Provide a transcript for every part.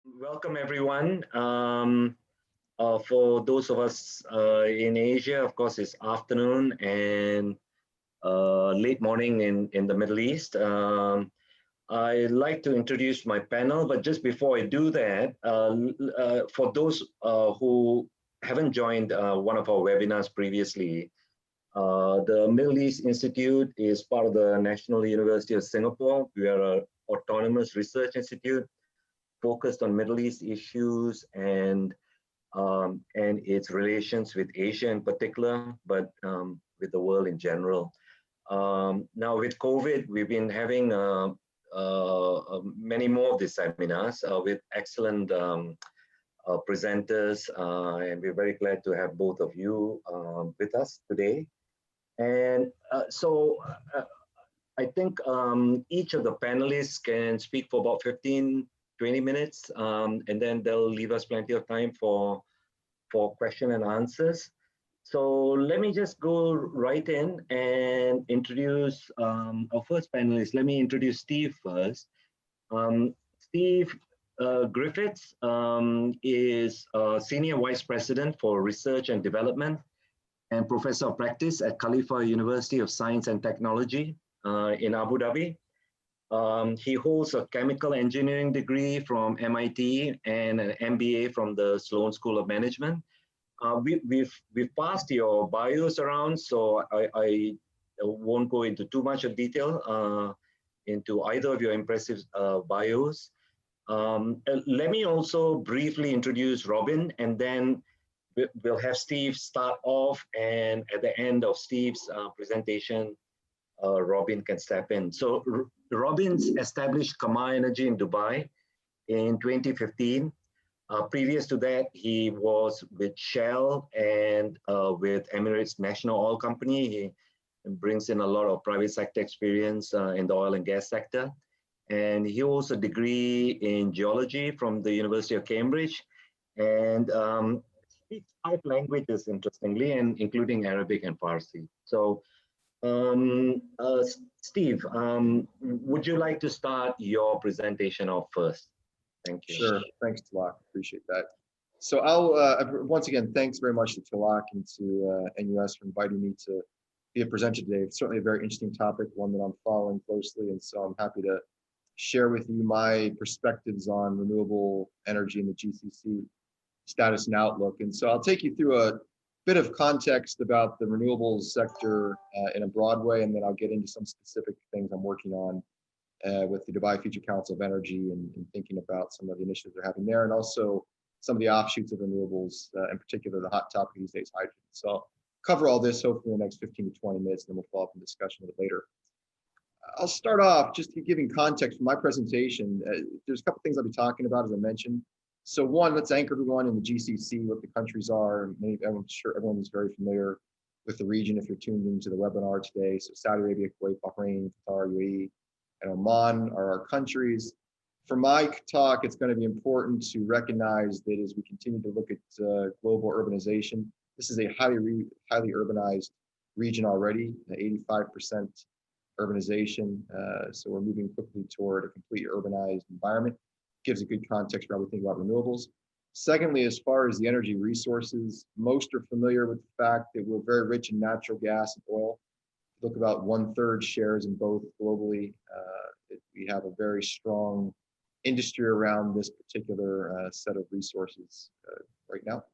Welcome, everyone. For those of us in Asia, of course, it's afternoon and late morning in the Middle East. I'd like to introduce my panel, but just before I do that, for those who haven't joined one of our webinars previously, the Middle East Institute is part of the National University of Singapore. We are an autonomous research institute focused on Middle East issues and its relations with Asia in particular, but with the world in general. Now with COVID, we've been having many more of these seminars with excellent presenters, and we're very glad to have both of you with us today. And I think each of the panelists can speak for about 15-20 minutes, and then they'll leave us plenty of time for question and answers. So let me just go right in and introduce our first panelist. Let me introduce Steve first. Steve Griffiths is Senior Vice President for Research and Development and Professor of Practice at Khalifa University of Science and Technology in Abu Dhabi. He holds a chemical engineering degree from MIT and an MBA from the Sloan School of Management. We've passed your bios around, so I won't go into too much of detail into either of your impressive bios. Let me also briefly introduce Robin, and then we'll have Steve start off, and at the end of Steve's presentation, Robin can step in. So Robin's established Kama Energy in Dubai in 2015. Previous to that, he was with Shell and with Emirates National Oil Company. He brings in a lot of private sector experience in the oil and gas sector. And he holds a degree in geology from the University of Cambridge, and speaks 5 languages, interestingly, and including Arabic and Farsi. So Steve, would you like to start your presentation off first? Thank you. Sure. Thanks, Tilak. Appreciate that. So I'll once again, thanks very much to Tilak and to NUS for inviting me to be a presenter today. It's certainly a very interesting topic, one that I'm following closely, and so I'm happy to share with you my perspectives on renewable energy in the GCC status and outlook. And so I'll take you through a bit of context about the renewables sector in a broad way, and then I'll get into some specific things I'm working on with the Dubai Future Council of Energy and thinking about some of the initiatives they're having there, and also some of the offshoots of renewables, in particular the hot topic these days, hydrogen. So I'll cover all this hopefully in the next 15 to 20 minutes, and then we'll follow up in discussion a little later. I'll start off just giving context for my presentation. There's a couple things I'll be talking about, as I mentioned. So one, let's anchor everyone in the GCC, what the countries are. I'm sure everyone is very familiar with the region if you're tuned into the webinar today. So Saudi Arabia, Kuwait, Bahrain, Qatar, UAE, and Oman are our countries. For my talk, it's going to be important to recognize that as we continue to look at global urbanization, this is a highly urbanized region already, 85% urbanization. So we're moving quickly toward a completely urbanized environment. Gives a good context for how we think about renewables. Secondly, as far as the energy resources, most are familiar with the fact that we're very rich in natural gas and oil. Look, about 1/3 shares in both globally. We have a very strong industry around this particular set of resources right now.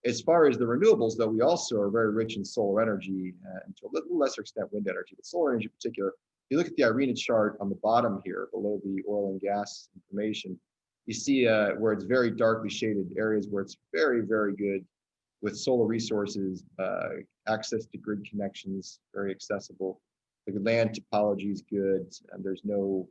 As far as the renewables, though, we also are very rich in solar energy, and to a little lesser extent wind energy, but solar energy in particular. If you look at the IRENA chart on the bottom here, below the oil and gas information, you see where it's very darkly shaded areas where it's very, very good with solar resources, access to grid connections, very accessible. The land topology is good, and there's no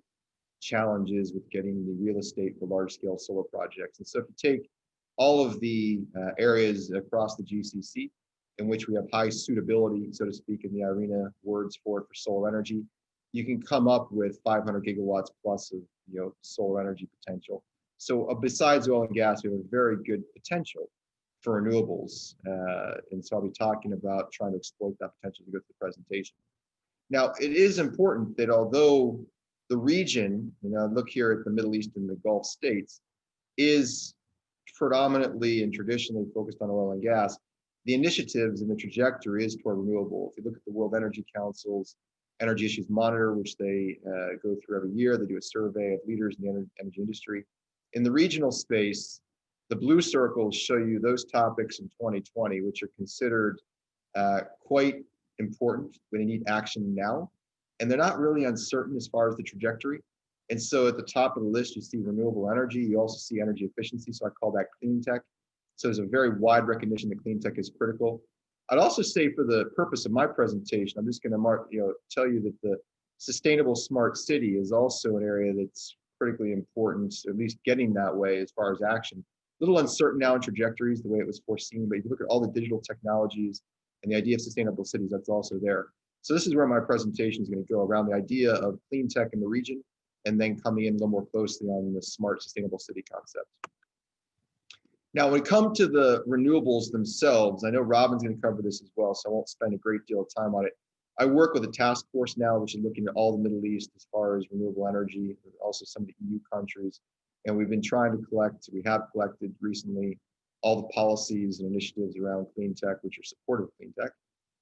challenges with getting the real estate for large-scale solar projects. And so if you take all of the areas across the GCC in which we have high suitability, so to speak, in the IRENA words for solar energy, you can come up with 500 gigawatts plus of solar energy potential. So besides oil and gas, we have a very good potential for renewables. And so I'll be talking about trying to exploit that potential to go through the presentation. Now, it is important that although the region, look here at the Middle East and the Gulf states, is predominantly and traditionally focused on oil and gas. The initiatives and the trajectory is toward renewable. If you look at the World Energy Council's Energy Issues Monitor, which they go through every year, they do a survey of leaders in the energy industry. In the regional space, the blue circles show you those topics in 2020, which are considered quite important when they need action now. And they're not really uncertain as far as the trajectory. And so at the top of the list, you see renewable energy. You also see energy efficiency. So I call that clean tech. So there's a very wide recognition that clean tech is critical. I'd also say for the purpose of my presentation, I'm just going to tell you that the sustainable smart city is also an area that's critically important, at least getting that way as far as action. A little uncertain now in trajectories, the way it was foreseen, but if you look at all the digital technologies and the idea of sustainable cities, that's also there. So this is where my presentation is going to go, around the idea of clean tech in the region, and then coming in a little more closely on the smart sustainable city concept. Now, when it comes to the renewables themselves, I know Robin's going to cover this as well, so I won't spend a great deal of time on it. I work with a task force now, which is looking at all the Middle East as far as renewable energy, also some of the EU countries. And we've been trying to collect, we have collected recently, all the policies and initiatives around clean tech, which are supportive of clean tech.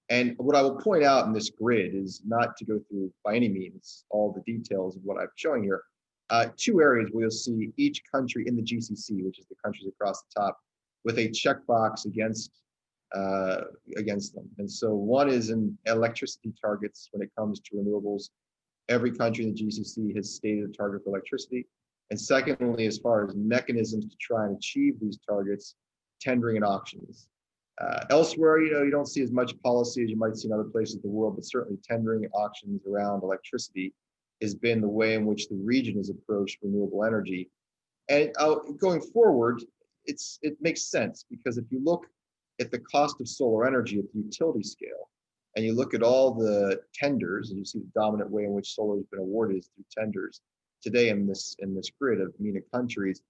And what I will point out in this grid is not to go through by any means all the details of what I'm showing here. Two areas where you'll see each country in the GCC, which is the countries across the top, with a checkbox against them. And so one is in electricity targets when it comes to renewables. Every country in the GCC has stated a target for electricity. And secondly, as far as mechanisms to try and achieve these targets, tendering and auctions. Elsewhere, you don't see as much policy as you might see in other places in the world, but certainly tendering and auctions around electricity has been the way in which the region has approached renewable energy. And going forward, it makes sense, because if you look at the cost of solar energy at the utility scale, and you look at all the tenders, and you see the dominant way in which solar has been awarded is through tenders today in this grid of MENA countries.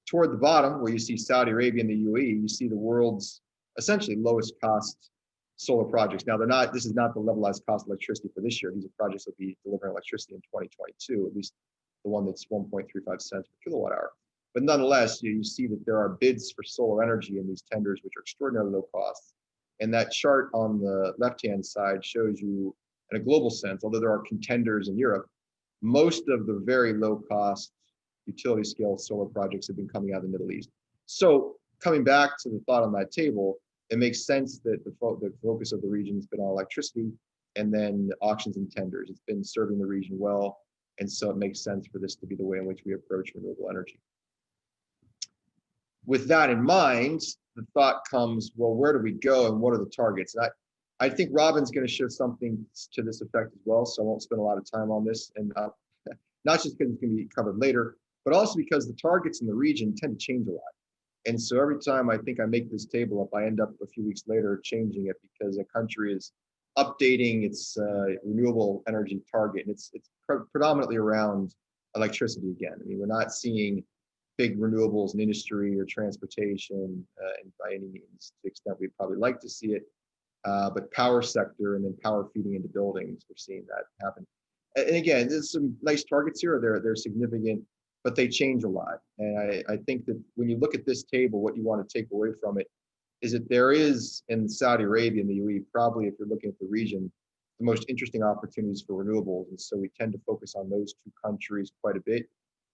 Toward the bottom, where you see Saudi Arabia and the UAE, you see the world's essentially lowest cost solar projects. Now, this is not the levelized cost of electricity for this year. These are projects that will be delivering electricity in 2022, at least the one that's 1.35 cents per kilowatt hour. But nonetheless, you see that there are bids for solar energy in these tenders, which are extraordinarily low costs. And that chart on the left-hand side shows you, in a global sense, although there are contenders in Europe, most of the very low-cost utility scale solar projects have been coming out of the Middle East. So coming back to the thought on that table, it makes sense that the focus of the region has been on electricity, and then auctions and tenders. It's been serving the region well, and so it makes sense for this to be the way in which we approach renewable energy. With that in mind, the thought comes, well, where do we go and what are the targets? And I think Robin's going to show something to this effect as well, so I won't spend a lot of time on this, and not just because it's going to be covered later, but also because the targets in the region tend to change a lot. And so every time I think I make this table up, I end up a few weeks later changing it, because a country is updating its renewable energy target. And it's predominantly around electricity again. I mean, we're not seeing big renewables in industry or transportation by any means, to the extent we'd probably like to see it. But power sector and then power feeding into buildings, we're seeing that happen. And again, there's some nice targets here. They're significant, but they change a lot. And I think that when you look at this table, what you want to take away from it is that there is, in Saudi Arabia and the UAE, probably if you're looking at the region, the most interesting opportunities for renewables. And so we tend to focus on those two countries quite a bit.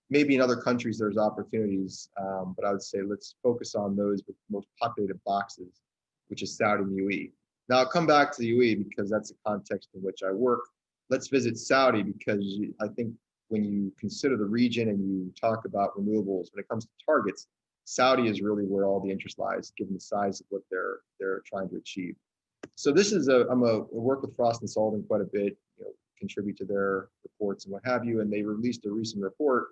Maybe in other countries there's opportunities, but I would say let's focus on those with the most populated boxes, which is Saudi and UAE. Now I'll come back to the UAE because that's the context in which I work. Let's visit Saudi, because I think when you consider the region and you talk about renewables, when it comes to targets, Saudi is really where all the interest lies, given the size of what they're trying to achieve. So this is I work with Frost and Sullivan quite a bit, contribute to their reports and what have you, and they released a recent report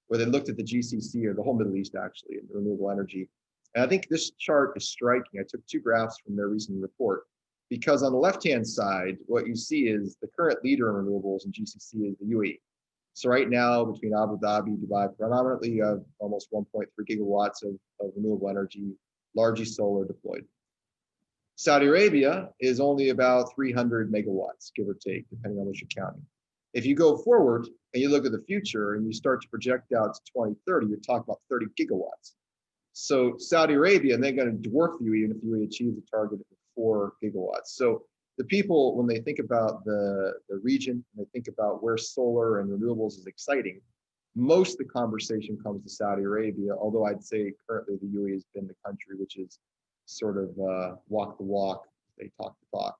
where they looked at the GCC, or the whole Middle East actually, and renewable energy. And I think this chart is striking. I took two graphs from their recent report, because on the left-hand side, what you see is the current leader in renewables in GCC is the UAE. So right now, between Abu Dhabi, Dubai, predominantly you have almost 1.3 gigawatts of renewable energy, largely solar deployed. Saudi Arabia is only about 300 megawatts, give or take, depending on what you're counting. If you go forward, And you look at the future and you start to project out to 2030, you're talking about 30 gigawatts. So Saudi Arabia, and they're going to dwarf you even if you achieve the target of 4 gigawatts. So the people, when they think about the region, and they think about where solar and renewables is exciting, most of the conversation comes to Saudi Arabia, although I'd say currently the UAE has been the country which is sort of walk the walk, they talk the talk.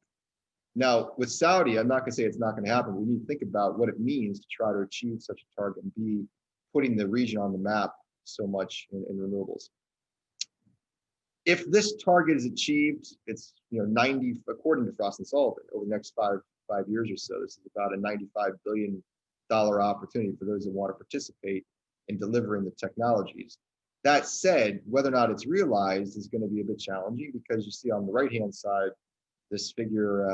Now, with Saudi, I'm not going to say it's not going to happen. We need to think about what it means to try to achieve such a target and be putting the region on the map so much in renewables. If this target is achieved, it's 90, according to Frost and Sullivan, over the next five years or so. This is about a $95 billion opportunity for those that want to participate in delivering the technologies. That said, whether or not it's realized is going to be a bit challenging, because you see on the right-hand side, this figure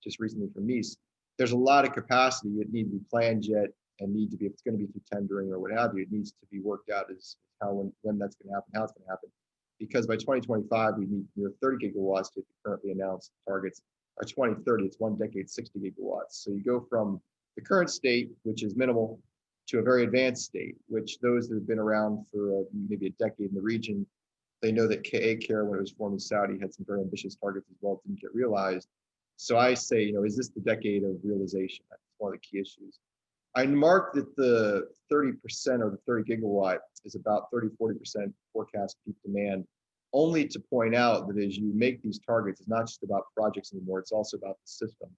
just recently from Nice, there's a lot of capacity that need to be planned yet, and need to be, if it's going to be through tendering or what have you, it needs to be worked out as how, when that's going to happen, how it's going to happen. Because by 2025, we need near 30 gigawatts to currently announced targets. By 2030, it's 1 decade, 60 gigawatts. So you go from the current state, which is minimal, to a very advanced state, which those that have been around for maybe a decade in the region, they know that KA-Care, when it was formed in Saudi, had some very ambitious targets as well, didn't get realized. So I say, is this the decade of realization? That's one of the key issues. I marked that the 30% or the 30 gigawatt is about 30, 40% forecast peak demand, only to point out that as you make these targets, it's not just about projects anymore, it's also about the system.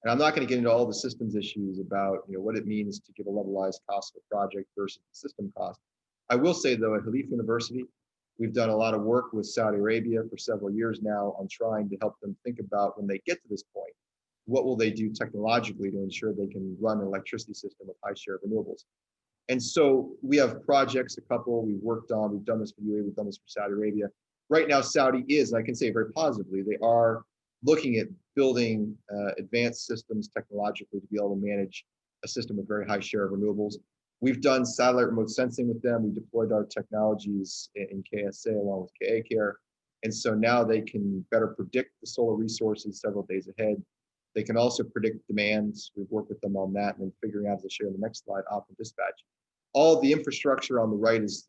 And I'm not going to get into all the systems issues about what it means to give a levelized cost of a project versus the system cost. I will say though, at Khalif University, we've done a lot of work with Saudi Arabia for several years now on trying to help them think about, when they get to this point, what will they do technologically to ensure they can run an electricity system with high share of renewables. And so we have projects, a couple we've worked on, we've done this for UAE, we've done this for Saudi Arabia. Right now, Saudi is, and I can say very positively, they are looking at building advanced systems technologically to be able to manage a system with very high share of renewables. We've done satellite remote sensing with them. We deployed our technologies in KSA along with KA-Care. And so now they can better predict the solar resources several days ahead. They can also predict demands. We've worked with them on that, and then figuring out, as I'll share in the next slide, optimal dispatch. All the infrastructure on the right is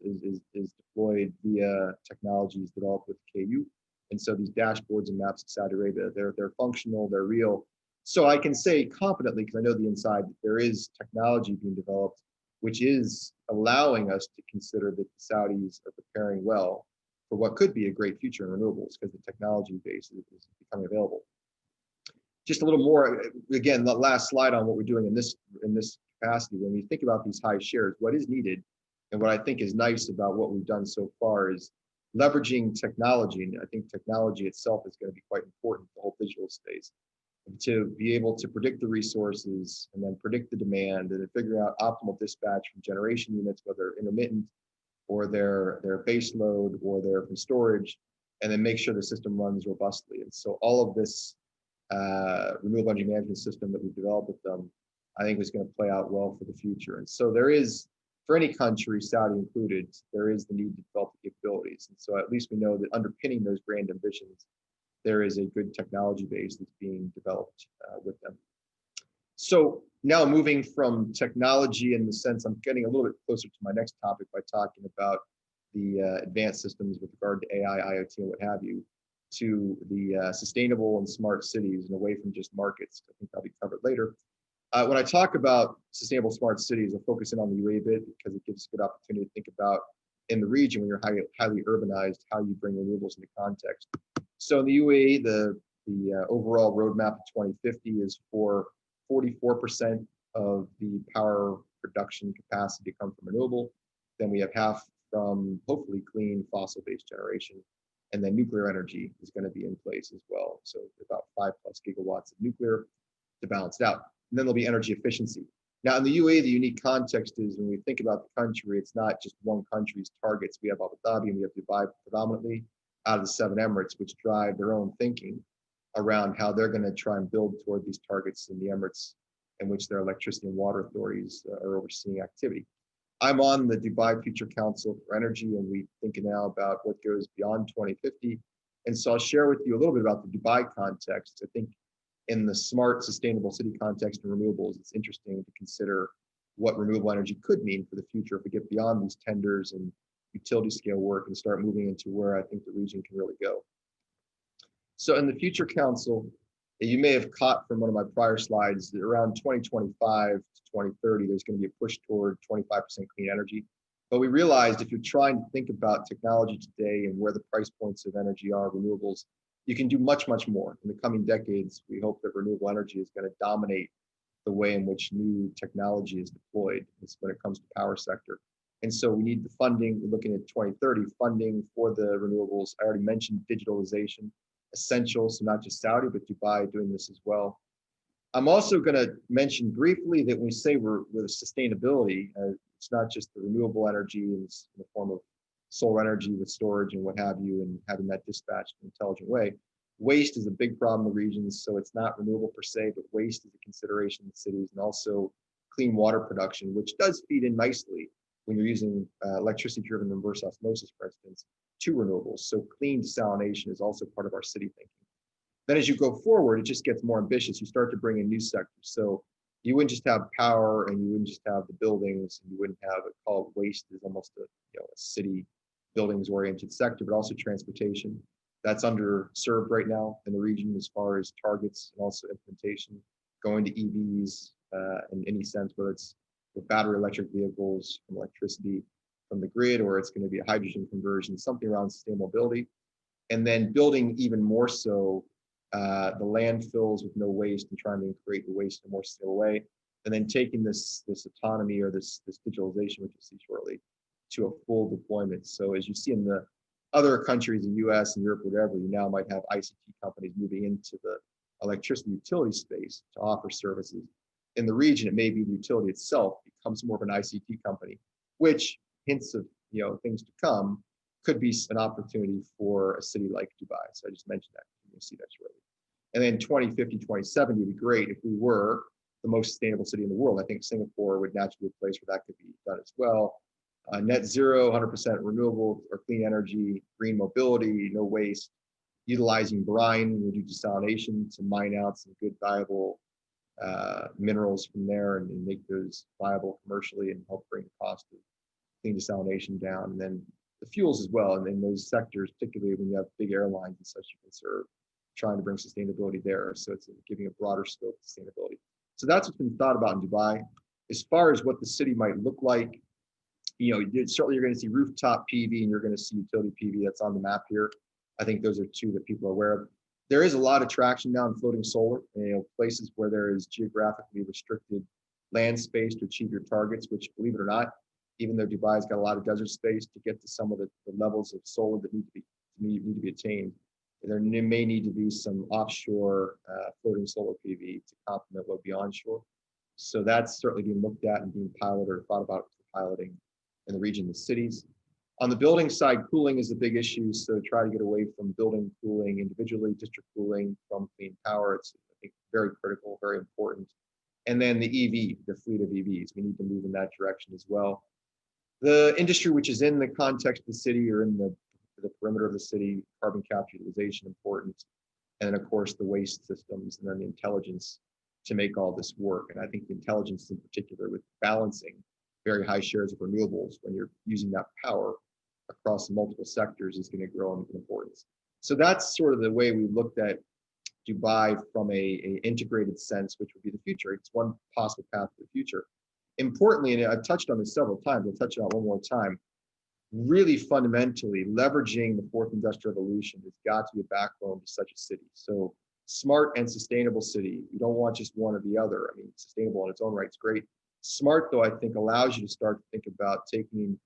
deployed via technologies developed with KU. And so these dashboards and maps of Saudi Arabia, they're functional, they're real. So I can say confidently, because I know the inside, that there is technology being developed, which is allowing us to consider that the Saudis are preparing well for what could be a great future in renewables, because the technology base is becoming available. Just a little more, again, the last slide on what we're doing in this capacity. When we think about these high shares, what is needed, and what I think is nice about what we've done so far, is leveraging technology. And I think technology itself is going to be quite important, the whole digital space, to be able to predict the resources and then predict the demand, and then figure out optimal dispatch from generation units, whether intermittent or their base load or they're from storage, and then make sure the system runs robustly. And so all of this renewable energy management system that we've developed with them, I think is going to play out well for the future. And so there is, for any country, Saudi included, there is the need to develop the capabilities. And so at least we know that underpinning those grand ambitions, there is a good technology base that's being developed with them. So now moving from technology, in the sense, I'm getting a little bit closer to my next topic by talking about the advanced systems with regard to AI, IoT, and what have you, to the sustainable and smart cities, and away from just markets. I think that'll be covered later. When I talk about sustainable smart cities, I'll focus in on the UAE bit, because it gives us a good opportunity to think about in the region, when you're highly urbanized, how you bring renewables into context. So in the UAE, the overall roadmap to 2050 is for 44% of the power production capacity to come from renewable. Then we have half from hopefully clean fossil-based generation. And then nuclear energy is going to be in place as well. So about 5+ gigawatts of nuclear to balance it out. And then there'll be energy efficiency. Now in the UAE, the unique context is, when we think about the country, it's not just one country's targets. We have Abu Dhabi and we have Dubai predominantly out of the 7 Emirates, which drive their own thinking around how they're going to try and build toward these targets in the Emirates, in which their electricity and water authorities are overseeing activity. I'm on the Dubai Future Council for Energy, and we're thinking now about what goes beyond 2050. And so I'll share with you a little bit about the Dubai context. I think in the smart, sustainable city context and renewables, it's interesting to consider what renewable energy could mean for the future if we get beyond these tenders and utility scale work and start moving into where I think the region can really go. So in the Future Council, you may have caught from one of my prior slides that around 2025 to 2030, there's going to be a push toward 25% clean energy. But we realized if you're trying to think about technology today and where the price points of energy are, renewables, you can do much, much more. In the coming decades, we hope that renewable energy is going to dominate the way in which new technology is deployed when it comes to power sector. And so we need the funding. We're looking at 2030 funding for the renewables. I already mentioned digitalization, essential. So not just Saudi, but Dubai doing this as well. I'm also going to mention briefly that when we say we're with sustainability, it's not just the renewable energy in the form of solar energy with storage and what have you, and having that dispatched in an intelligent way. Waste is a big problem in the regions, so it's not renewable per se, but waste is a consideration in cities, and also clean water production, which does feed in nicely when you're using electricity-driven reverse osmosis, for instance, to renewables. So clean desalination is also part of our city thinking. Then as you go forward, it just gets more ambitious. You start to bring in new sectors. So you wouldn't just have power and you wouldn't just have the buildings, and you wouldn't have it called waste is almost a city buildings oriented sector, but also transportation. That's underserved right now in the region as far as targets and also implementation, going to EVs in any sense, whether it's with battery electric vehicles, from electricity from the grid, or it's going to be a hydrogen conversion, something around sustainable mobility. And then building even more so the landfills with no waste and trying to create the waste in a more sustainable way. And then taking this autonomy or this digitalization, which you'll see shortly, to a full deployment. So as you see in the other countries, the US and Europe, whatever, you now might have ICT companies moving into the electricity utility space to offer services. In the region, it may be the utility itself becomes more of an ICT company, which hints of things to come could be an opportunity for a city like Dubai. So I just mentioned that. You'll see that shortly. And then 2050, 2070 would be great if we were the most sustainable city in the world. I think Singapore would naturally be a place where that could be done as well. Net zero, 100% renewable or clean energy, green mobility, no waste, utilizing brine, we do desalination to mine out some good viable minerals from there and make those viable commercially and help bring the cost of clean desalination down. And then the fuels as well. And in those sectors, particularly when you have big airlines and such, you can serve, trying to bring sustainability there. So it's giving a broader scope of sustainability. So that's what's been thought about in Dubai. As far as what the city might look like, certainly you're going to see rooftop PV and you're going to see utility PV. That's on the map here. I think those are two that people are aware of. There is a lot of traction now in floating solar, places where there is geographically restricted land space to achieve your targets, which, believe it or not, even though Dubai's got a lot of desert space to get to some of the levels of solar that need to be attained, there may need to be some offshore floating solar PV to complement what would be onshore. So that's certainly being looked at and being piloted or thought about for piloting in the region, the cities. On the building side, cooling is a big issue. So try to get away from building cooling individually, district cooling from clean power. It's, I think, very critical, very important. And then the EV, the fleet of EVs, we need to move in that direction as well. The industry, which is in the context of the city or in the perimeter of the city, carbon capture utilization important. And then of course the waste systems and then the intelligence to make all this work. And I think the intelligence in particular with balancing very high shares of renewables when you're using that power across multiple sectors is going to grow in importance. So that's sort of the way we looked at Dubai from a integrated sense, which would be the future. It's one possible path to the future. Importantly, and I've touched on this several times, I'll touch on it one more time, really fundamentally leveraging the fourth industrial revolution has got to be a backbone to such a city. So smart and sustainable city. You don't want just one or the other. I mean, sustainable in its own right is great. Smart, though, I think allows you to start to think about taking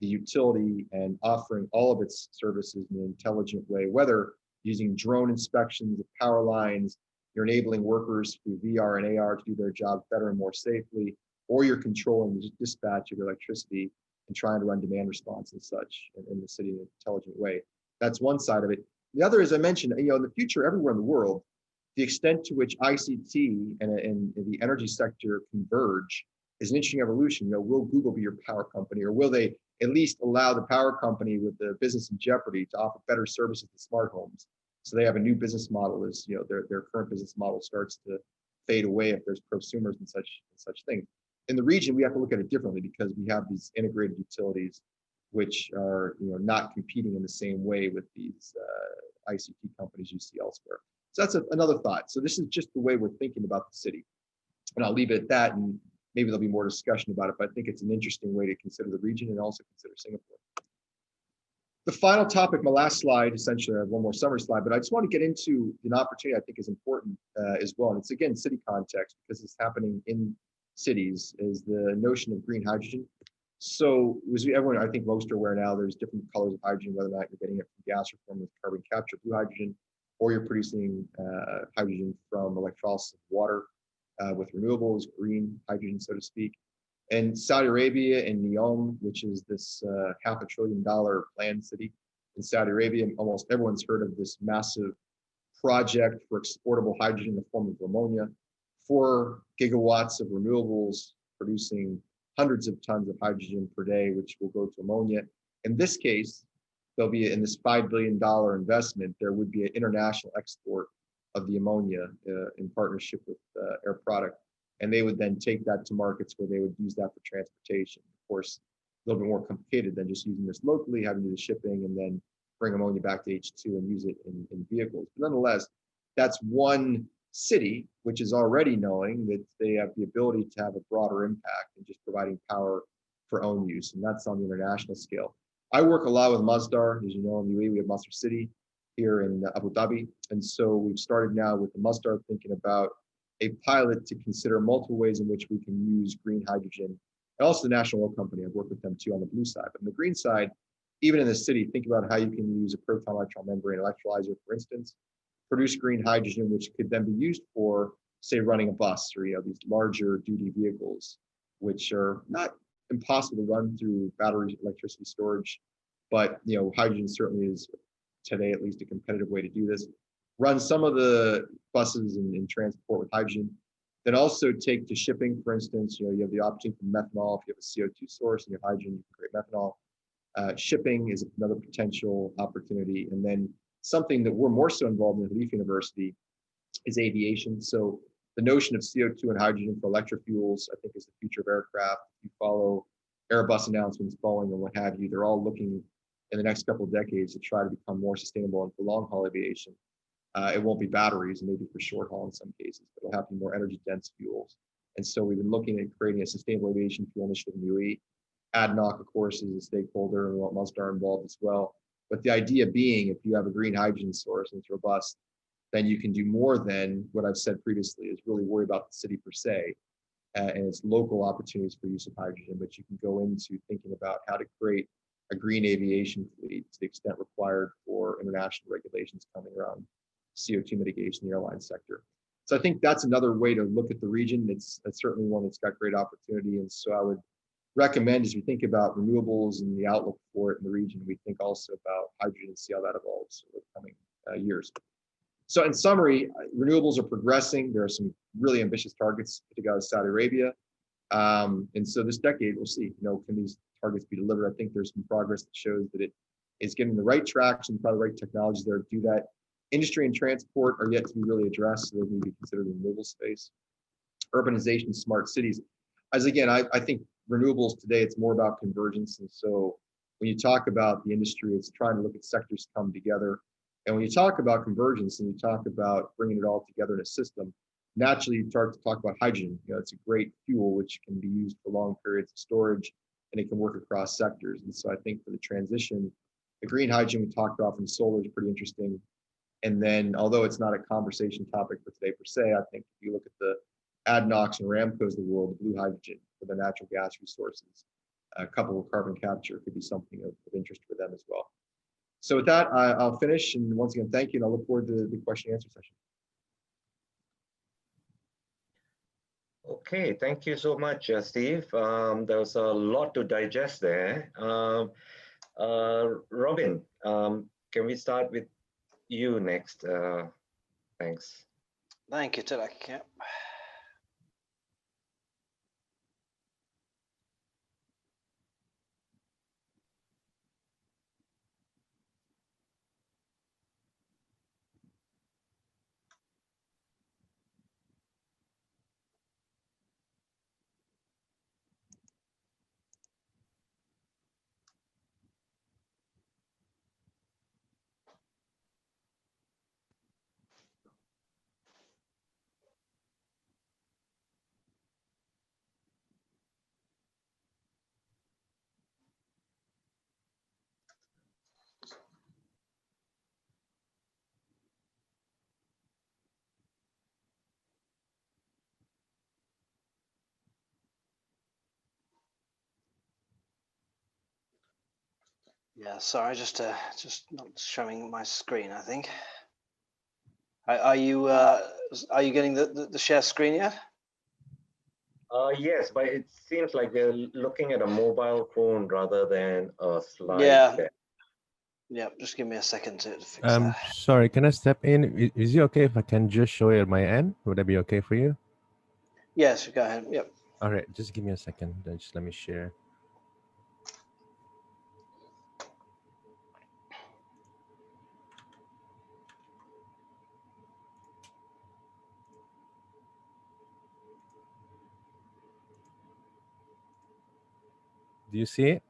the utility and offering all of its services in an intelligent way, whether using drone inspections of power lines, you're enabling workers through VR and AR to do their job better and more safely, or you're controlling the dispatch of electricity and trying to run demand response and such in the city in an intelligent way. That's one side of it. The other, as I mentioned, in the future, everywhere in the world, the extent to which ICT and the energy sector converge is an interesting evolution. Will Google be your power company, or will they at least allow the power company with the business in jeopardy to offer better services to smart homes? So they have a new business model as their current business model starts to fade away if there's prosumers and such things. In the region, we have to look at it differently because we have these integrated utilities, which are not competing in the same way with these ICT companies you see elsewhere. So that's another thought. So this is just the way we're thinking about the city. And I'll leave it at that, and maybe there'll be more discussion about it, but I think it's an interesting way to consider the region and also consider Singapore. The final topic, my last slide, essentially I have one more summary slide, but I just want to get into an opportunity I think is important as well. And it's again, city context, because it's happening in cities, is the notion of green hydrogen. So as everyone, I think most are aware now, there's different colors of hydrogen, whether or not you're getting it from gas or from with carbon capture, blue hydrogen, or you're producing hydrogen from electrolysis of water with renewables, green hydrogen, so to speak. And Saudi Arabia and NEOM, which is this $500 billion planned city in Saudi Arabia, and almost everyone's heard of this massive project for exportable hydrogen in the form of ammonia, 4 gigawatts of renewables producing hundreds of tons of hydrogen per day, which will go to ammonia. In this case, there'll be in this $5 billion investment, there would be an international export of the ammonia in partnership with Air Product. And they would then take that to markets where they would use that for transportation. Of course, a little bit more complicated than just using this locally, having to do the shipping and then bring ammonia back to H2 and use it in vehicles. But nonetheless, that's one city which is already knowing that they have the ability to have a broader impact than just providing power for own use. And that's on the international scale. I work a lot with Masdar. As you know, in the UAE, we have Masdar City here in Abu Dhabi. And so we've started now with the Masdar thinking about a pilot to consider multiple ways in which we can use green hydrogen. And also the National Oil Company, I've worked with them too on the blue side. But on the green side, even in the city, think about how you can use a proton electron membrane electrolyzer, for instance, produce green hydrogen, which could then be used for, say, running a bus or these larger duty vehicles, which are not impossible to run through battery electricity storage. But hydrogen certainly is today at least a competitive way to do this. Run some of the buses and transport with hydrogen, then also take to shipping, for instance, you have the opportunity for methanol. If you have a CO2 source and you have hydrogen, you can create methanol. Shipping is another potential opportunity. And then something that we're more so involved in at Leaf University is aviation. So the notion of CO2 and hydrogen for electric fuels, I think, is the future of aircraft. If you follow Airbus announcements, Boeing, and what have you, they're all looking in the next couple of decades to try to become more sustainable. And for long-haul aviation, it won't be batteries, maybe for short haul in some cases, but it'll have to be more energy dense fuels. And so we've been looking at creating a sustainable aviation fuel initiative in the UAE. ADNOC, of course, is a stakeholder, and we want Masdar involved as well. But the idea being, if you have a green hydrogen source and it's robust, then you can do more than what I've said previously, is really worry about the city per se and its local opportunities for use of hydrogen. But you can go into thinking about how to create a green aviation fleet to the extent required for international regulations coming around CO2 mitigation in the airline sector. So I think that's another way to look at the region. It's certainly one that's got great opportunity. And so I would recommend, as we think about renewables and the outlook for it in the region, we think also about hydrogen and see how that evolves over the coming years. So in summary, renewables are progressing. There are some really ambitious targets put together in Saudi Arabia. And so this decade, we'll see, can these targets be delivered? I think there's some progress that shows that it is getting the right traction, probably the right technologies there to do that. Industry and transport are yet to be really addressed, so they need to be considered in the renewable space. Urbanization, smart cities. As again, I think renewables today, it's more about convergence. And so when you talk about the industry, it's trying to look at sectors come together. And when you talk about convergence and you talk about bringing it all together in a system, naturally you start to talk about hydrogen. It's a great fuel which can be used for long periods of storage, and it can work across sectors. And so I think for the transition, the green hydrogen we talked about from solar is pretty interesting. And then, although it's not a conversation topic for today per se, I think if you look at the ADNOCs and Ramcos of the world, the blue hydrogen for the natural gas resources, coupled with carbon capture, could be something of interest for them as well. So with that, I'll finish. And once again, thank you. And I'll look forward to the question and answer session. Okay, thank you so much, Steve. There was a lot to digest there. Robin, can we start with you next? Thanks. Thank you, Tilak. Yeah. Yeah, sorry, just not showing my screen, I think. Are you getting the share screen yet? Yes, but it seems like we're looking at a mobile phone rather than a slide Yeah, deck. yeah. Just give me a second to fix that. Sorry, can I step in? Is it okay if I can just show it at my end? Would that be okay for you? Yes, go ahead. Yep. All right, just give me a second. Just let me share. Do you see it?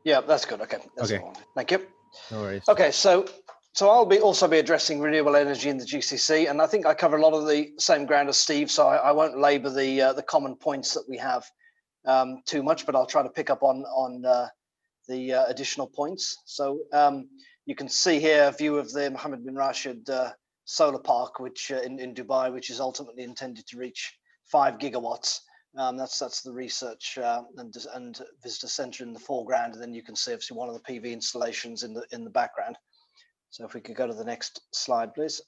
Yeah, that's good. Okay, that's Okay. what I wanted. Thank you. No worries. Okay, so I'll also be addressing renewable energy in the GCC, and I think I cover a lot of the same ground as Steve, so I won't labour the common points that we have too much, but I'll try to pick up on the additional points. So you can see here a view of the Mohammed bin Rashid solar park, which in Dubai, which is ultimately intended to reach 5 gigawatts. That's the research and visitor centre in the foreground, and then you can see obviously one of the PV installations in the background. So if we could go to the next slide, please.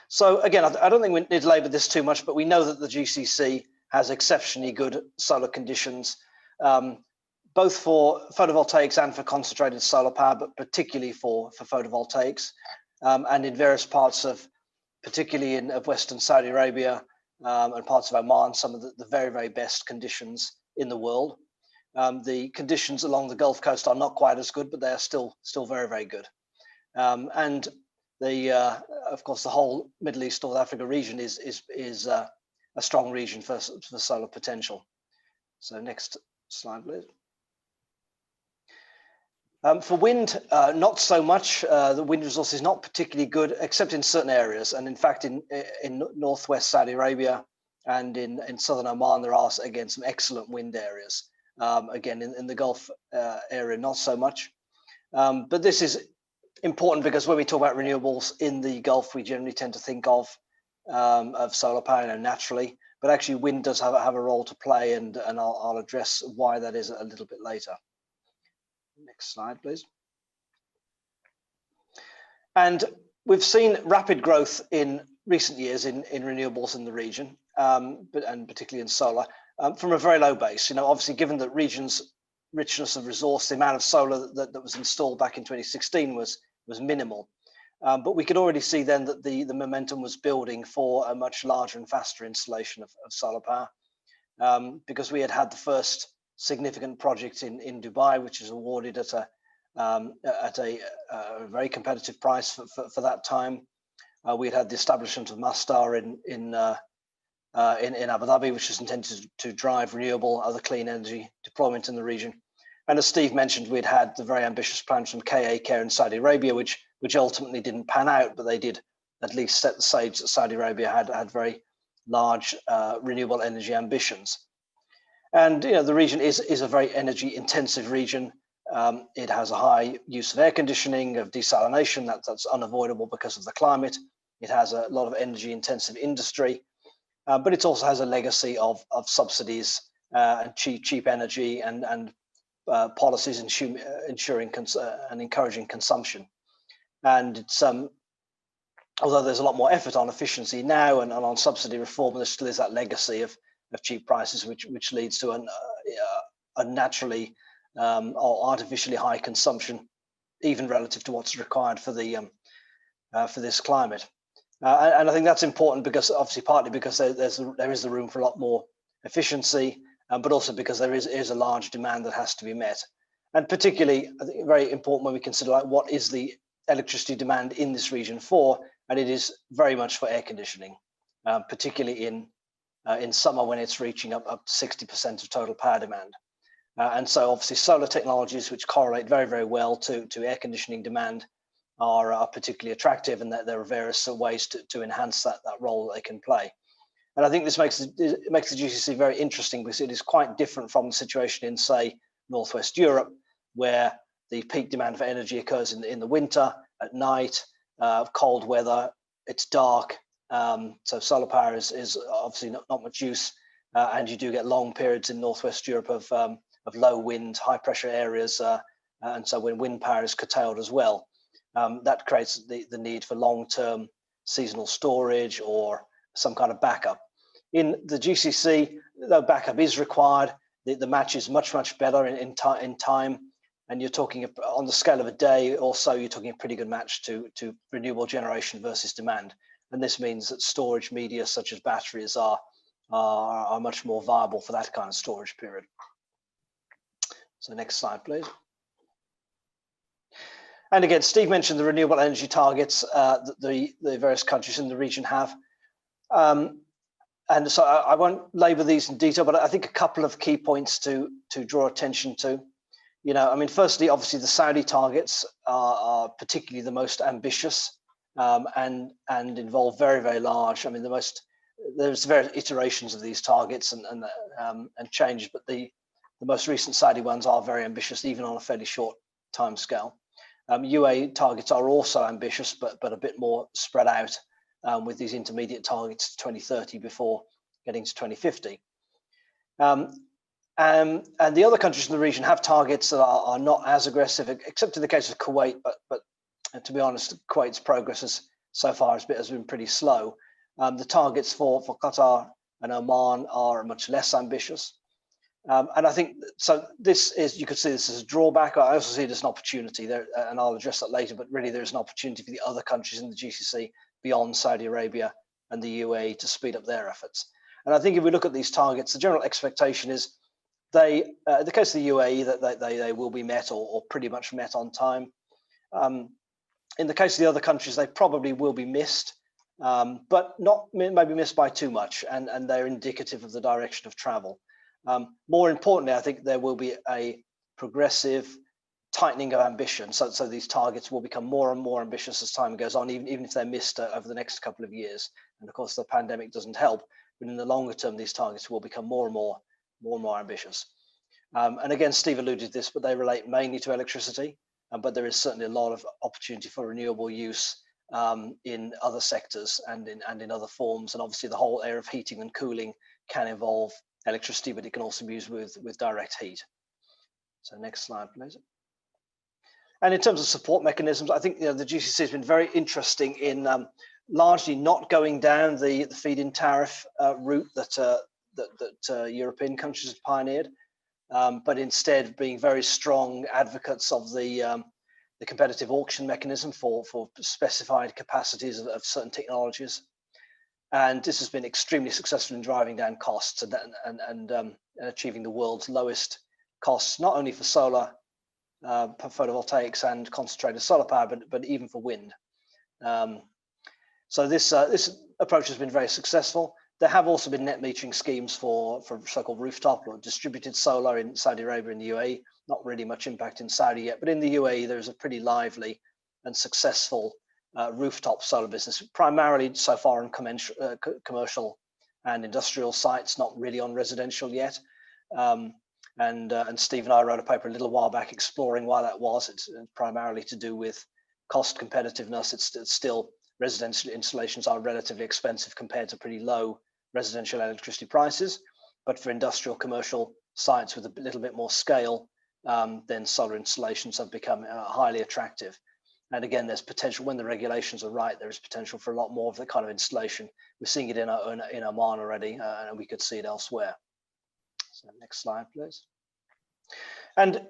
So again, I don't think we need to labour this too much, but we know that the GCC has exceptionally good solar conditions, both for photovoltaics and for concentrated solar power, but particularly for photovoltaics, and in various parts of, particularly of Western Saudi Arabia and parts of Oman, some of the very, very best conditions in the world. The conditions along the Gulf Coast are not quite as good, but they are still very, very good. And of course, the whole Middle East, North Africa region is a strong region for solar potential. So next slide, please. For wind, not so much. The wind resource is not particularly good, except in certain areas. And in fact, in northwest Saudi Arabia and in southern Oman, there are, again, some excellent wind areas. Again, in the Gulf area, not so much. But this is important because when we talk about renewables in the Gulf, we generally tend to think of solar power naturally. But actually, wind does have a role to play, and I'll address why that is a little bit later. Next slide, please. And we've seen rapid growth in recent years in renewables in the region, and particularly in solar, from a very low base. Obviously, given the region's richness of resource, the amount of solar that was installed back in 2016 was minimal. But we could already see then that the momentum was building for a much larger and faster installation of solar power, because we had the first significant project in Dubai, which is awarded at a very competitive price for that time. We had the establishment of Masdar in Abu Dhabi, which is intended to drive renewable, other clean energy deployment in the region. And as Steve mentioned, we'd had the very ambitious plans from KA Care in Saudi Arabia, which ultimately didn't pan out, but they did at least set the stage that Saudi Arabia had very large renewable energy ambitions. And the region is a very energy intensive region. It has a high use of air conditioning, of desalination. That's unavoidable because of the climate. It has a lot of energy intensive industry, but it also has a legacy of subsidies and cheap energy and policies ensuring and encouraging consumption. And it's although there's a lot more effort on efficiency now and on subsidy reform, there still is that legacy of cheap prices, which leads to a naturally or artificially high consumption, even relative to what's required for this climate. And I think that's important because obviously partly because there is the room for a lot more efficiency, but also because there is a large demand that has to be met. And particularly, I think very important when we consider what is the electricity demand in this region for, and it is very much for air conditioning, particularly in summer when it's reaching up to 60% of total power demand. And so obviously solar technologies, which correlate very, very well to air conditioning demand, are particularly attractive, and that there are various ways to enhance that role that they can play. And I think this makes the GCC very interesting because it is quite different from the situation in, say, Northwest Europe, where the peak demand for energy occurs in the winter, at night, cold weather, it's dark. So solar power is obviously not much use, and you do get long periods in Northwest Europe of low wind, high pressure areas And so when wind power is curtailed as well, that creates the need for long-term seasonal storage or some kind of backup. In the GCC, though backup is required, the match is much, much better in time. And you're talking on the scale of a day or so, you're talking a pretty good match to renewable generation versus demand. And this means that storage media such as batteries are much more viable for that kind of storage period. So next slide, please. And again, Steve mentioned the renewable energy targets that the various countries in the region have. And so I won't labor these in detail, but I think a couple of key points to draw attention to. I mean, firstly, obviously the Saudi targets are particularly the most ambitious and involve very, very large. I mean, there's various iterations of these targets and changes, but the most recent Saudi ones are very ambitious, even on a fairly short time scale. UA targets are also ambitious, but a bit more spread out with these intermediate targets to 2030 before getting to 2050. And the other countries in the region have targets that are not as aggressive, except in the case of Kuwait. But to be honest, Kuwait's progress so far has been pretty slow. The targets for Qatar and Oman are much less ambitious. And I think, so you could see this as a drawback. I also see it as an opportunity there, and I'll address that later, but really there's an opportunity for the other countries in the GCC beyond Saudi Arabia and the UAE to speed up their efforts. And I think if we look at these targets, the general expectation is in the case of the UAE, that they will be met or pretty much met on time. In the case of the other countries, they probably will be missed, but not maybe missed by too much, and they're indicative of the direction of travel. More importantly, I think there will be a progressive tightening of ambition. So these targets will become more and more ambitious as time goes on, even if they're missed over the next couple of years. And of course, the pandemic doesn't help, but in the longer term, these targets will become more and more ambitious. And again, Steve alluded to this, but they relate mainly to electricity, but there is certainly a lot of opportunity for renewable use in other sectors and in other forms. And obviously the whole area of heating and cooling can involve electricity, but it can also be used with direct heat. So next slide, please. And in terms of support mechanisms, I think the GCC has been very interesting in largely not going down the feed-in tariff route that European countries have pioneered, but instead being very strong advocates of the competitive auction mechanism for specified capacities of certain technologies. And this has been extremely successful in driving down costs and achieving the world's lowest costs, not only for solar, photovoltaics and concentrated solar power, but even for wind. So this approach has been very successful. There have also been net metering schemes for so-called rooftop or distributed solar in Saudi Arabia and the UAE. Not really much impact in Saudi yet, but in the UAE there's a pretty lively and successful rooftop solar business, primarily so far on commercial and industrial sites, not really on residential yet. And Steve and I wrote a paper a little while back exploring why that was. It's primarily to do with cost competitiveness. It's still, residential installations are relatively expensive compared to pretty low residential electricity prices. But for industrial commercial sites with a little bit more scale, then solar installations have become highly attractive. And again, there's potential, when the regulations are right, there is potential for a lot more of the kind of installation. We're seeing it in Oman already, and we could see it elsewhere. So next slide, please. And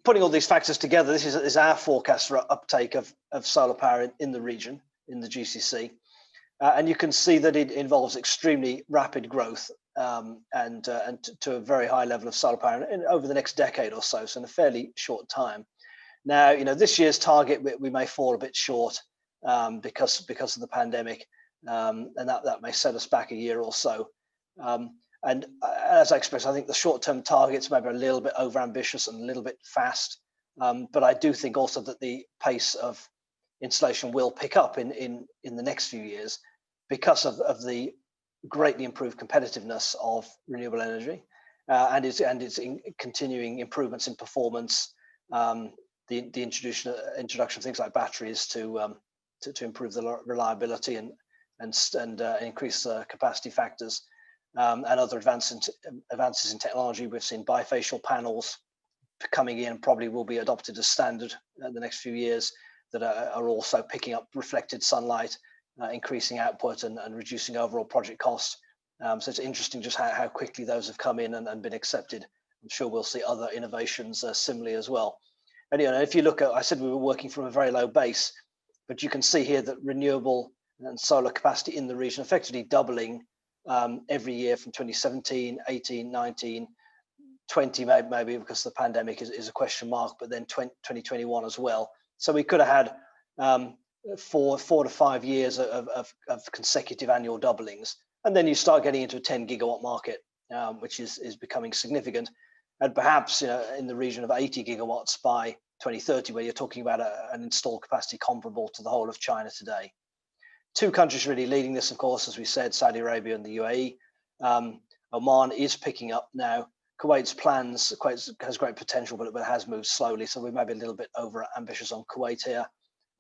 putting all these factors together, this is our forecast for uptake of solar power in the region, in the GCC. And you can see that it involves extremely rapid growth and to a very high level of solar power over the next decade or so, so in a fairly short time. Now, this year's target, we may fall a bit short because of the pandemic, and that may set us back a year or so. And as I expressed, I think the short-term targets may be a little bit overambitious and a little bit fast, but I do think also that the pace of installation will pick up in the next few years because of the greatly improved competitiveness of renewable energy and its continuing improvements in performance. The introduction of things like batteries to improve the reliability and increase capacity factors, and other advances in technology. We've seen bifacial panels coming in, probably will be adopted as standard in the next few years, that are also picking up reflected sunlight, increasing output and reducing overall project costs. So it's interesting just how quickly those have come in and been accepted. I'm sure we'll see other innovations similarly as well. And if you look at, I said we were working from a very low base, but you can see here that renewable and solar capacity in the region effectively doubling every year from 2017, 18, 19, 20 maybe because the pandemic is a question mark, but then 2021 as well. So we could have had 4 to 5 years of consecutive annual doublings. And then you start getting into a 10 gigawatt market, which is becoming significant. And perhaps in the region of 80 gigawatts by 2030, where you're talking about an installed capacity comparable to the whole of China today. 2 countries really leading this, of course, as we said, Saudi Arabia and the UAE. Oman is picking up now. Kuwait's plans, Kuwait has great potential, but it has moved slowly. So we may be a little bit over ambitious on Kuwait here.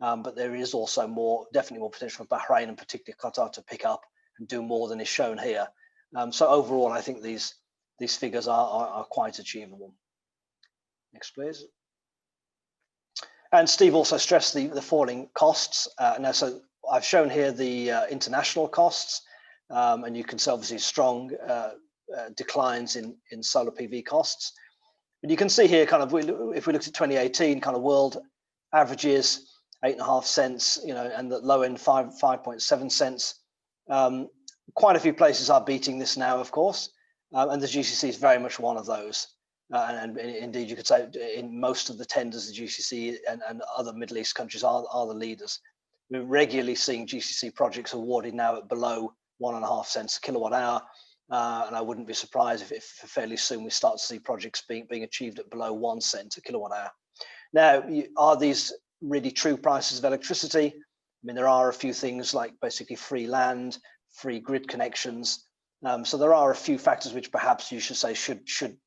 But there is also definitely more potential for Bahrain and particularly Qatar to pick up and do more than is shown here. So overall, I think these figures are quite achievable. Next, please. And Steve also stressed the falling costs. Now, so I've shown here the international costs, and you can see obviously strong declines in solar PV costs. But you can see here, kind of, if we looked at 2018, kind of world averages 8.5 cents, and the low end 5.7 cents. Quite a few places are beating this now, of course, and the GCC is very much one of those. And indeed, you could say in most of the tenders, the GCC and other Middle East countries are the leaders. We're regularly seeing GCC projects awarded now at below 1.5 cents a kilowatt hour. And I wouldn't be surprised if fairly soon we start to see projects being achieved at below 1 cent a kilowatt hour. Now, are these really true prices of electricity? I mean, there are a few things like basically free land, free grid connections. So there are a few factors which perhaps you should say should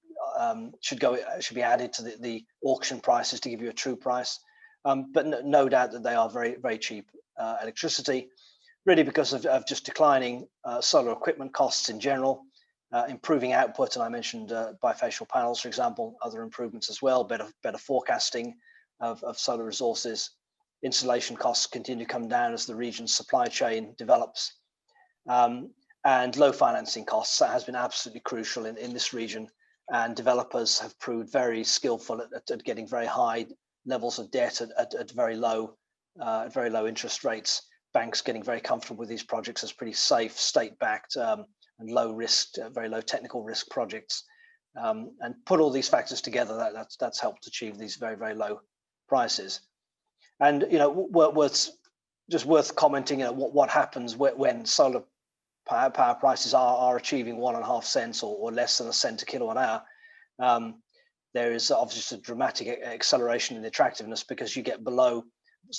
be added to the auction prices to give you a true price. But no doubt that they are very, very cheap electricity, really because of just declining solar equipment costs in general, improving output, and I mentioned bifacial panels, for example, other improvements as well, better forecasting of solar resources. Installation costs continue to come down as the region's supply chain develops. And low financing costs, that has been absolutely crucial in this region, and developers have proved very skillful at getting very high levels of debt at very low interest rates. Banks getting very comfortable with these projects as pretty safe, state-backed, and low risk, very low technical risk projects. And put all these factors together, that's helped achieve these very, very low prices. And worth commenting, what happens when solar power prices are achieving 1.5 cents or less than a cent a kilowatt hour. There is obviously a dramatic acceleration in the attractiveness, because you get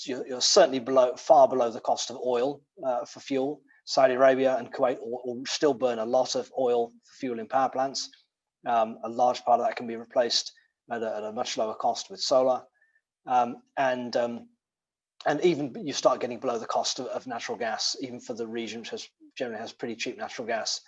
you're certainly far below the cost of oil for fuel. Saudi Arabia and Kuwait will still burn a lot of oil for fuel in power plants. A large part of that can be replaced at a much lower cost with solar. And even you start getting below the cost of natural gas, even for the region which generally has pretty cheap natural gas.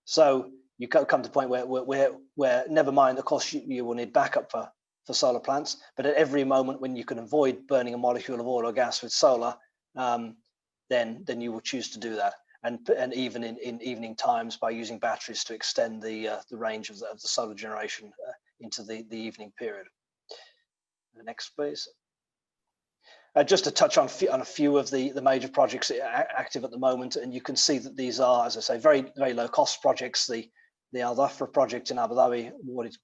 So you come to the point where never mind, of course, you will need backup for solar plants, but at every moment when you can avoid burning a molecule of oil or gas with solar, then you will choose to do that. And even in evening times, by using batteries to extend the range of the solar generation into the evening period. Next, please. Just to touch on a few of the major projects active at the moment, and you can see that these are, as I say, very, very low cost projects. The Al Dhafra project in Abu Dhabi, awarded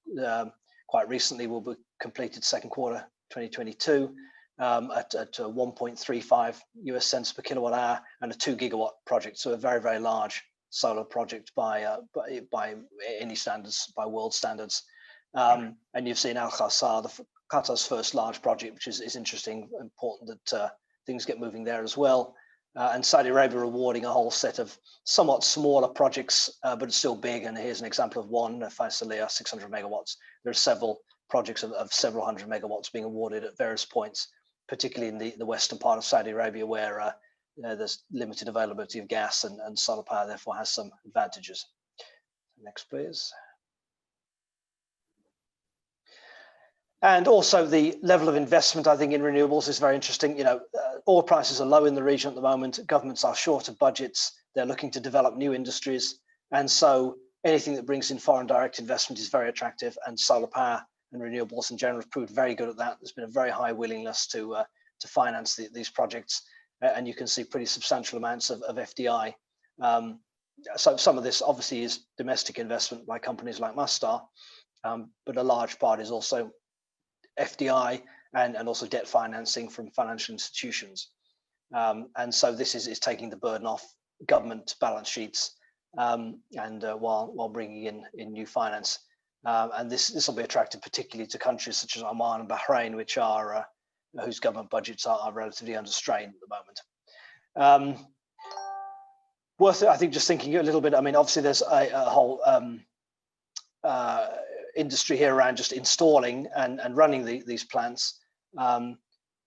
quite recently, will be completed second quarter 2022 at 1.35 US cents per kilowatt hour, and a 2 gigawatt project. So a very, very large solar project by any standards, by world standards. And you've seen Al Khassar, Qatar's first large project, which is interesting, important that things get moving there as well. And Saudi Arabia awarding a whole set of somewhat smaller projects, but it's still big. And here's an example of one, Faisaliyah, 600 megawatts. There are several projects of several hundred megawatts being awarded at various points, particularly in the western part of Saudi Arabia, where there's limited availability of gas, and solar power therefore has some advantages. Next, please. And also the level of investment, I think, in renewables is very interesting. Oil prices are low in the region at the moment. Governments are short of budgets. They're looking to develop new industries. And so anything that brings in foreign direct investment is very attractive. And solar power and renewables in general have proved very good at that. There's been a very high willingness to finance these projects. And you can see pretty substantial amounts of FDI. So some of this obviously is domestic investment by companies like Mastar, but a large part is also FDI and also debt financing from financial institutions. And so this is taking the burden off government balance sheets while bringing in new finance. And this will be attractive particularly to countries such as Oman and Bahrain, which are whose government budgets are relatively under strain at the moment. Worth it, I think, just thinking a little bit. I mean, obviously there's a whole industry here around just installing and running these plants. The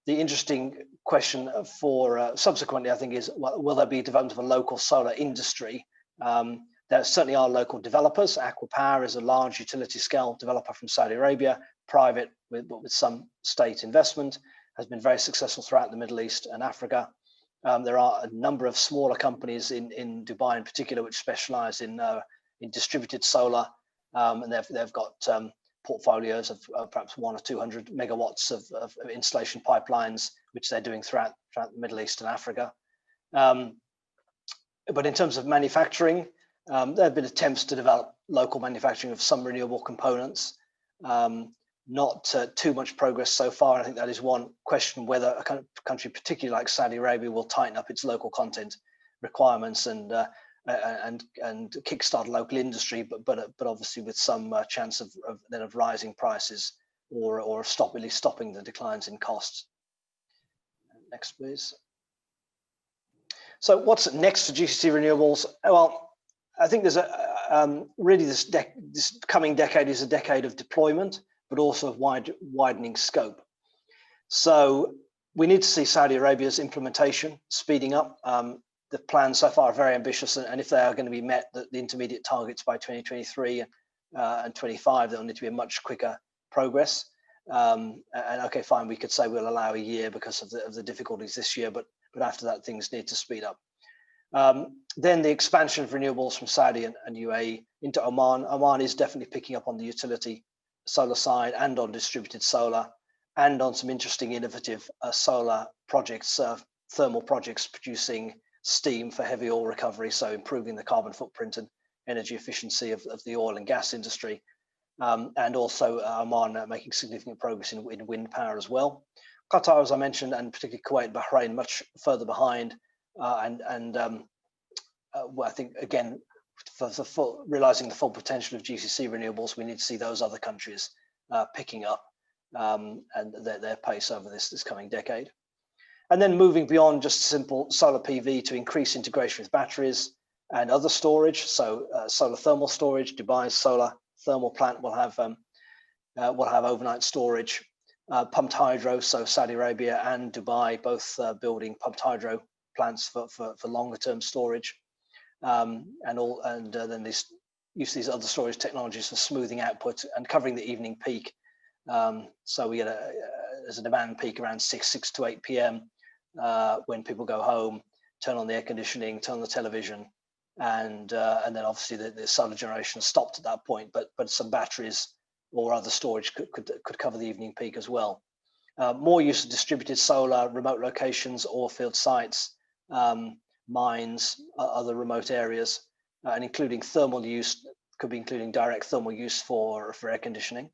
interesting question for subsequently, I think, is will there be development of a local solar industry? There certainly are local developers. Aqua Power is a large utility scale developer from Saudi Arabia, private with some state investment, has been very successful throughout the Middle East and Africa. There are a number of smaller companies in Dubai in particular which specialize in distributed solar, and they've got portfolios of perhaps 100 or 200 megawatts of installation pipelines, which they're doing throughout the Middle East and Africa. But in terms of manufacturing, there have been attempts to develop local manufacturing of some renewable components. Not too much progress so far. I think that is one question, whether a country, particularly like Saudi Arabia, will tighten up its local content requirements and kickstart local industry, but obviously with some chance of rising prices or at least stopping the declines in costs. Next, please. So what's next for GCC renewables? Well, I think there's really this coming decade is a decade of deployment, but also of widening scope. So we need to see Saudi Arabia's implementation speeding up. The plans so far are very ambitious, and if they are going to be met, the intermediate targets by 2023 and 25, there'll need to be a much quicker progress. And okay, fine, we could say we'll allow a year because of the difficulties this year, but after that, things need to speed up. Then the expansion of renewables from Saudi and UAE into Oman. Oman is definitely picking up on the utility solar side and on distributed solar and on some interesting innovative solar projects, thermal projects producing steam for heavy oil recovery, so improving the carbon footprint and energy efficiency of the oil and gas industry. And also Oman making significant progress in wind power as well. Qatar, as I mentioned, and particularly Kuwait, Bahrain, much further behind. Well, I think, again, for realizing the full potential of GCC renewables, we need to see those other countries picking up and their pace over this coming decade. And then moving beyond just simple solar PV to increase integration with batteries and other storage. So solar thermal storage, Dubai's solar thermal plant will have overnight storage. Pumped hydro, so Saudi Arabia and Dubai both building pumped hydro plants for longer term storage. And then use these other storage technologies for smoothing output and covering the evening peak. So we get there's a demand peak around 6 to 8 p.m. When people go home, turn on the air conditioning, turn on the television, and then obviously the solar generation stopped at that point. But some batteries or other storage could cover the evening peak as well. More use of distributed solar, remote locations, oil field sites, mines, other remote areas, and including thermal use, could be including direct thermal use for air conditioning.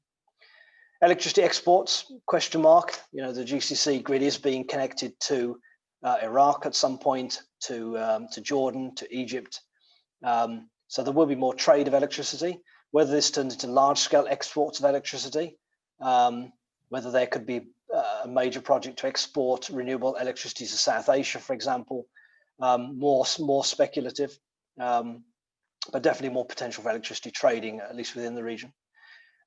Electricity exports, question mark. You know, the GCC grid is being connected to Iraq at some point, to Jordan, to Egypt. So there will be more trade of electricity. Whether this turns into large-scale exports of electricity, whether there could be a major project to export renewable electricity to South Asia, for example, more speculative, but definitely more potential for electricity trading, at least within the region.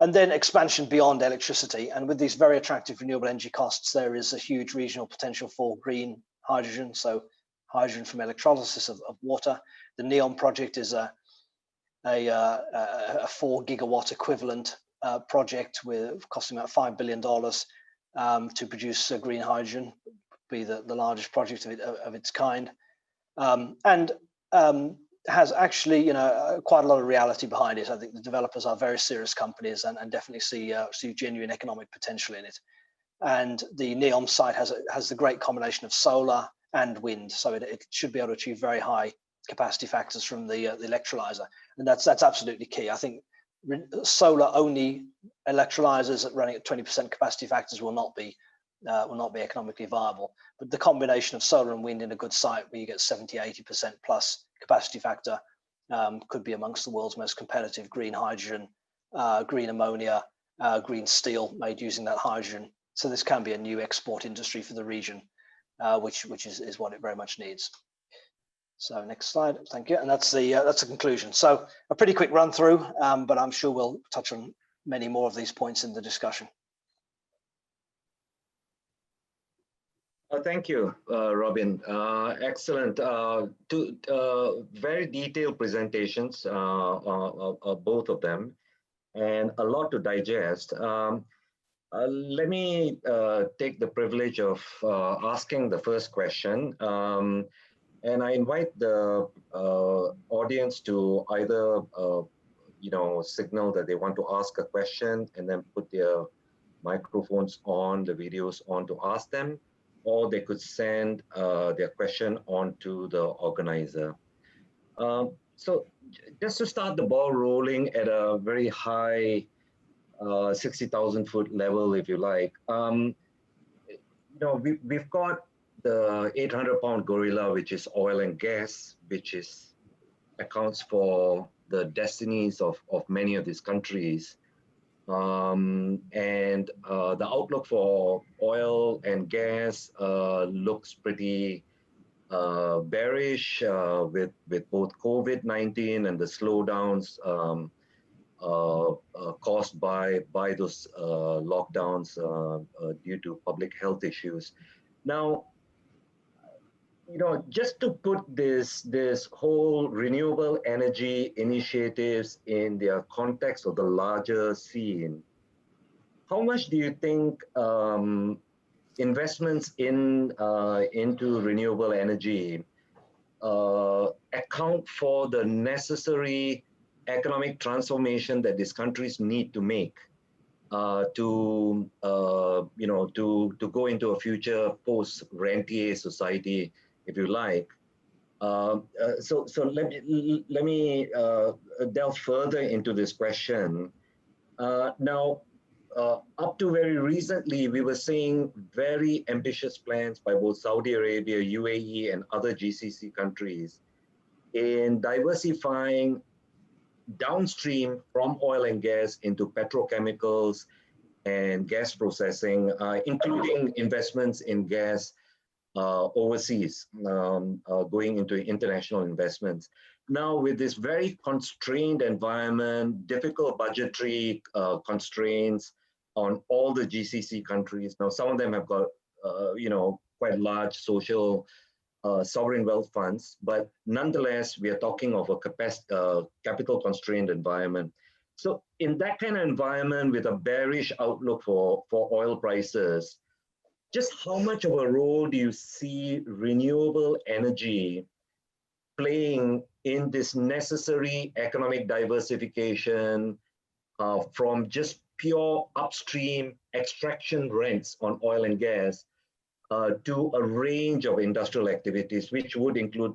And then expansion beyond electricity. And with these very attractive renewable energy costs, there is a huge regional potential for green hydrogen, so hydrogen from electrolysis of water. The NEOM project is a 4 gigawatt equivalent project with costing about $5 billion to produce green hydrogen, be the largest project of its kind, and has actually, quite a lot of reality behind it. I think the developers are very serious companies and definitely see genuine economic potential in it. And the NEOM site has the great combination of solar and wind, so it should be able to achieve very high capacity factors from the electrolyzer, and that's absolutely key. I think solar only electrolyzers running at 20% capacity factors will not be economically viable. But the combination of solar and wind in a good site where you get 70-80% plus capacity factor could be amongst the world's most competitive green hydrogen, green ammonia, green steel made using that hydrogen. So this can be a new export industry for the region, which is what it very much needs. So next slide, thank you. And that's the conclusion. So a pretty quick run through, but I'm sure we'll touch on many more of these points in the discussion. Thank you, Robin. Excellent. Two very detailed presentations, both of them, and a lot to digest. Let me take the privilege of asking the first question. And I invite the audience to either, signal that they want to ask a question and then put their microphones on, the videos on to ask them, or they could send their question on to the organizer. So just to start the ball rolling at a very high 60,000 foot level, if you like, we've got the 800-pound gorilla, which is oil and gas, which accounts for the destinies of many of these countries. And the outlook for oil and gas looks pretty bearish with both COVID-19 and the slowdowns caused by those lockdowns due to public health issues. Now, just to put this whole renewable energy initiatives in their context of the larger scene, how much do you think investments into renewable energy account for the necessary economic transformation that these countries need to make to go into a future post-rentier society, if you like? So let me delve further into this question. Now, up to very recently, we were seeing very ambitious plans by both Saudi Arabia, UAE, and other GCC countries in diversifying downstream from oil and gas into petrochemicals and gas processing, including investments in gas overseas, going into international investments. Now, with this very constrained environment, difficult budgetary constraints on all the GCC countries. Now, some of them have got, quite large social sovereign wealth funds, but nonetheless, we are talking of a capital constrained environment. So in that kind of environment with a bearish outlook for oil prices, just how much of a role do you see renewable energy playing in this necessary economic diversification from just pure upstream extraction rents on oil and gas to a range of industrial activities, which would include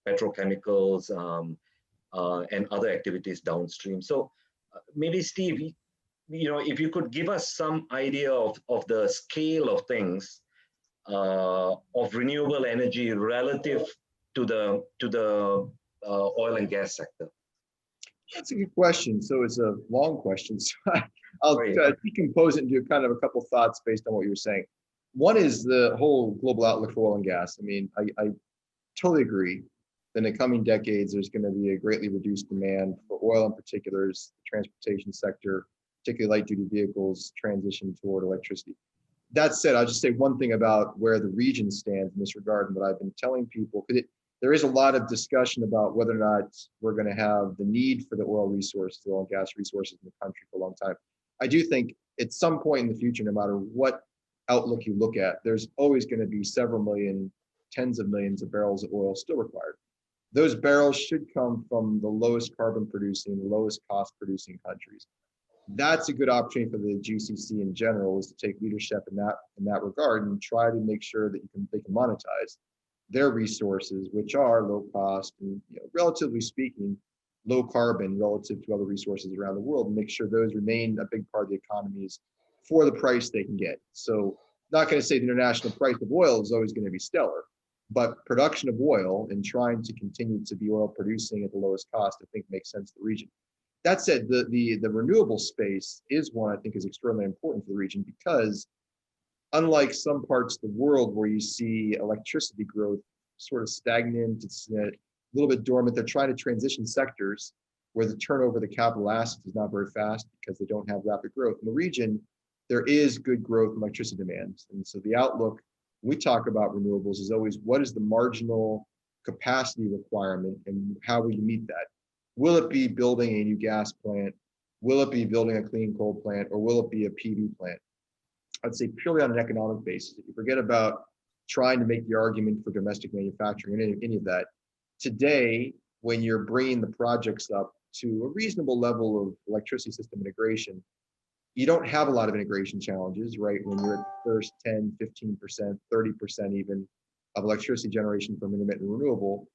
petrochemicals and other activities downstream? So maybe Steve, if you could give us some idea of the scale of things of renewable energy relative to the oil and gas sector. That's a good question. So it's a long question. So I'll decompose it into kind of a couple thoughts based on what you were saying. One is the whole global outlook for oil and gas. I mean, I totally agree that in the coming decades, there's going to be a greatly reduced demand for oil in particular, as the transportation sector, particularly light-duty vehicles, transition toward electricity. That said, I'll just say one thing about where the region stands in this regard and what I've been telling people, because there is a lot of discussion about whether or not we're going to have the need for the oil resources, the oil and gas resources in the country for a long time. I do think at some point in the future, no matter what outlook you look at, there's always going to be several million, tens of millions of barrels of oil still required. Those barrels should come from the lowest carbon producing, lowest cost producing countries. That's a good opportunity for the GCC in general, is to take leadership in that regard and try to make sure that they can monetize their resources, which are low cost and, relatively speaking, low carbon relative to other resources around the world, and make sure those remain a big part of the economies for the price they can get. So not going to say the international price of oil is always going to be stellar, but production of oil and trying to continue to be oil producing at the lowest cost, I think makes sense to the region. That said, the renewable space is one I think is extremely important for the region, because unlike some parts of the world where you see electricity growth sort of stagnant, it's a little bit dormant, they're trying to transition sectors where the turnover of the capital assets is not very fast because they don't have rapid growth. In the region, there is good growth in electricity demands. And so the outlook, when we talk about renewables, is always what is the marginal capacity requirement and how will you meet that? Will it be building a new gas plant? Will it be building a clean coal plant? Or will it be a PV plant? I'd say purely on an economic basis. If you forget about trying to make the argument for domestic manufacturing and any of that, today, when you're bringing the projects up to a reasonable level of electricity system integration, you don't have a lot of integration challenges, right? When you're at the first 10, 15%, 30% even of electricity generation from intermittent renewable,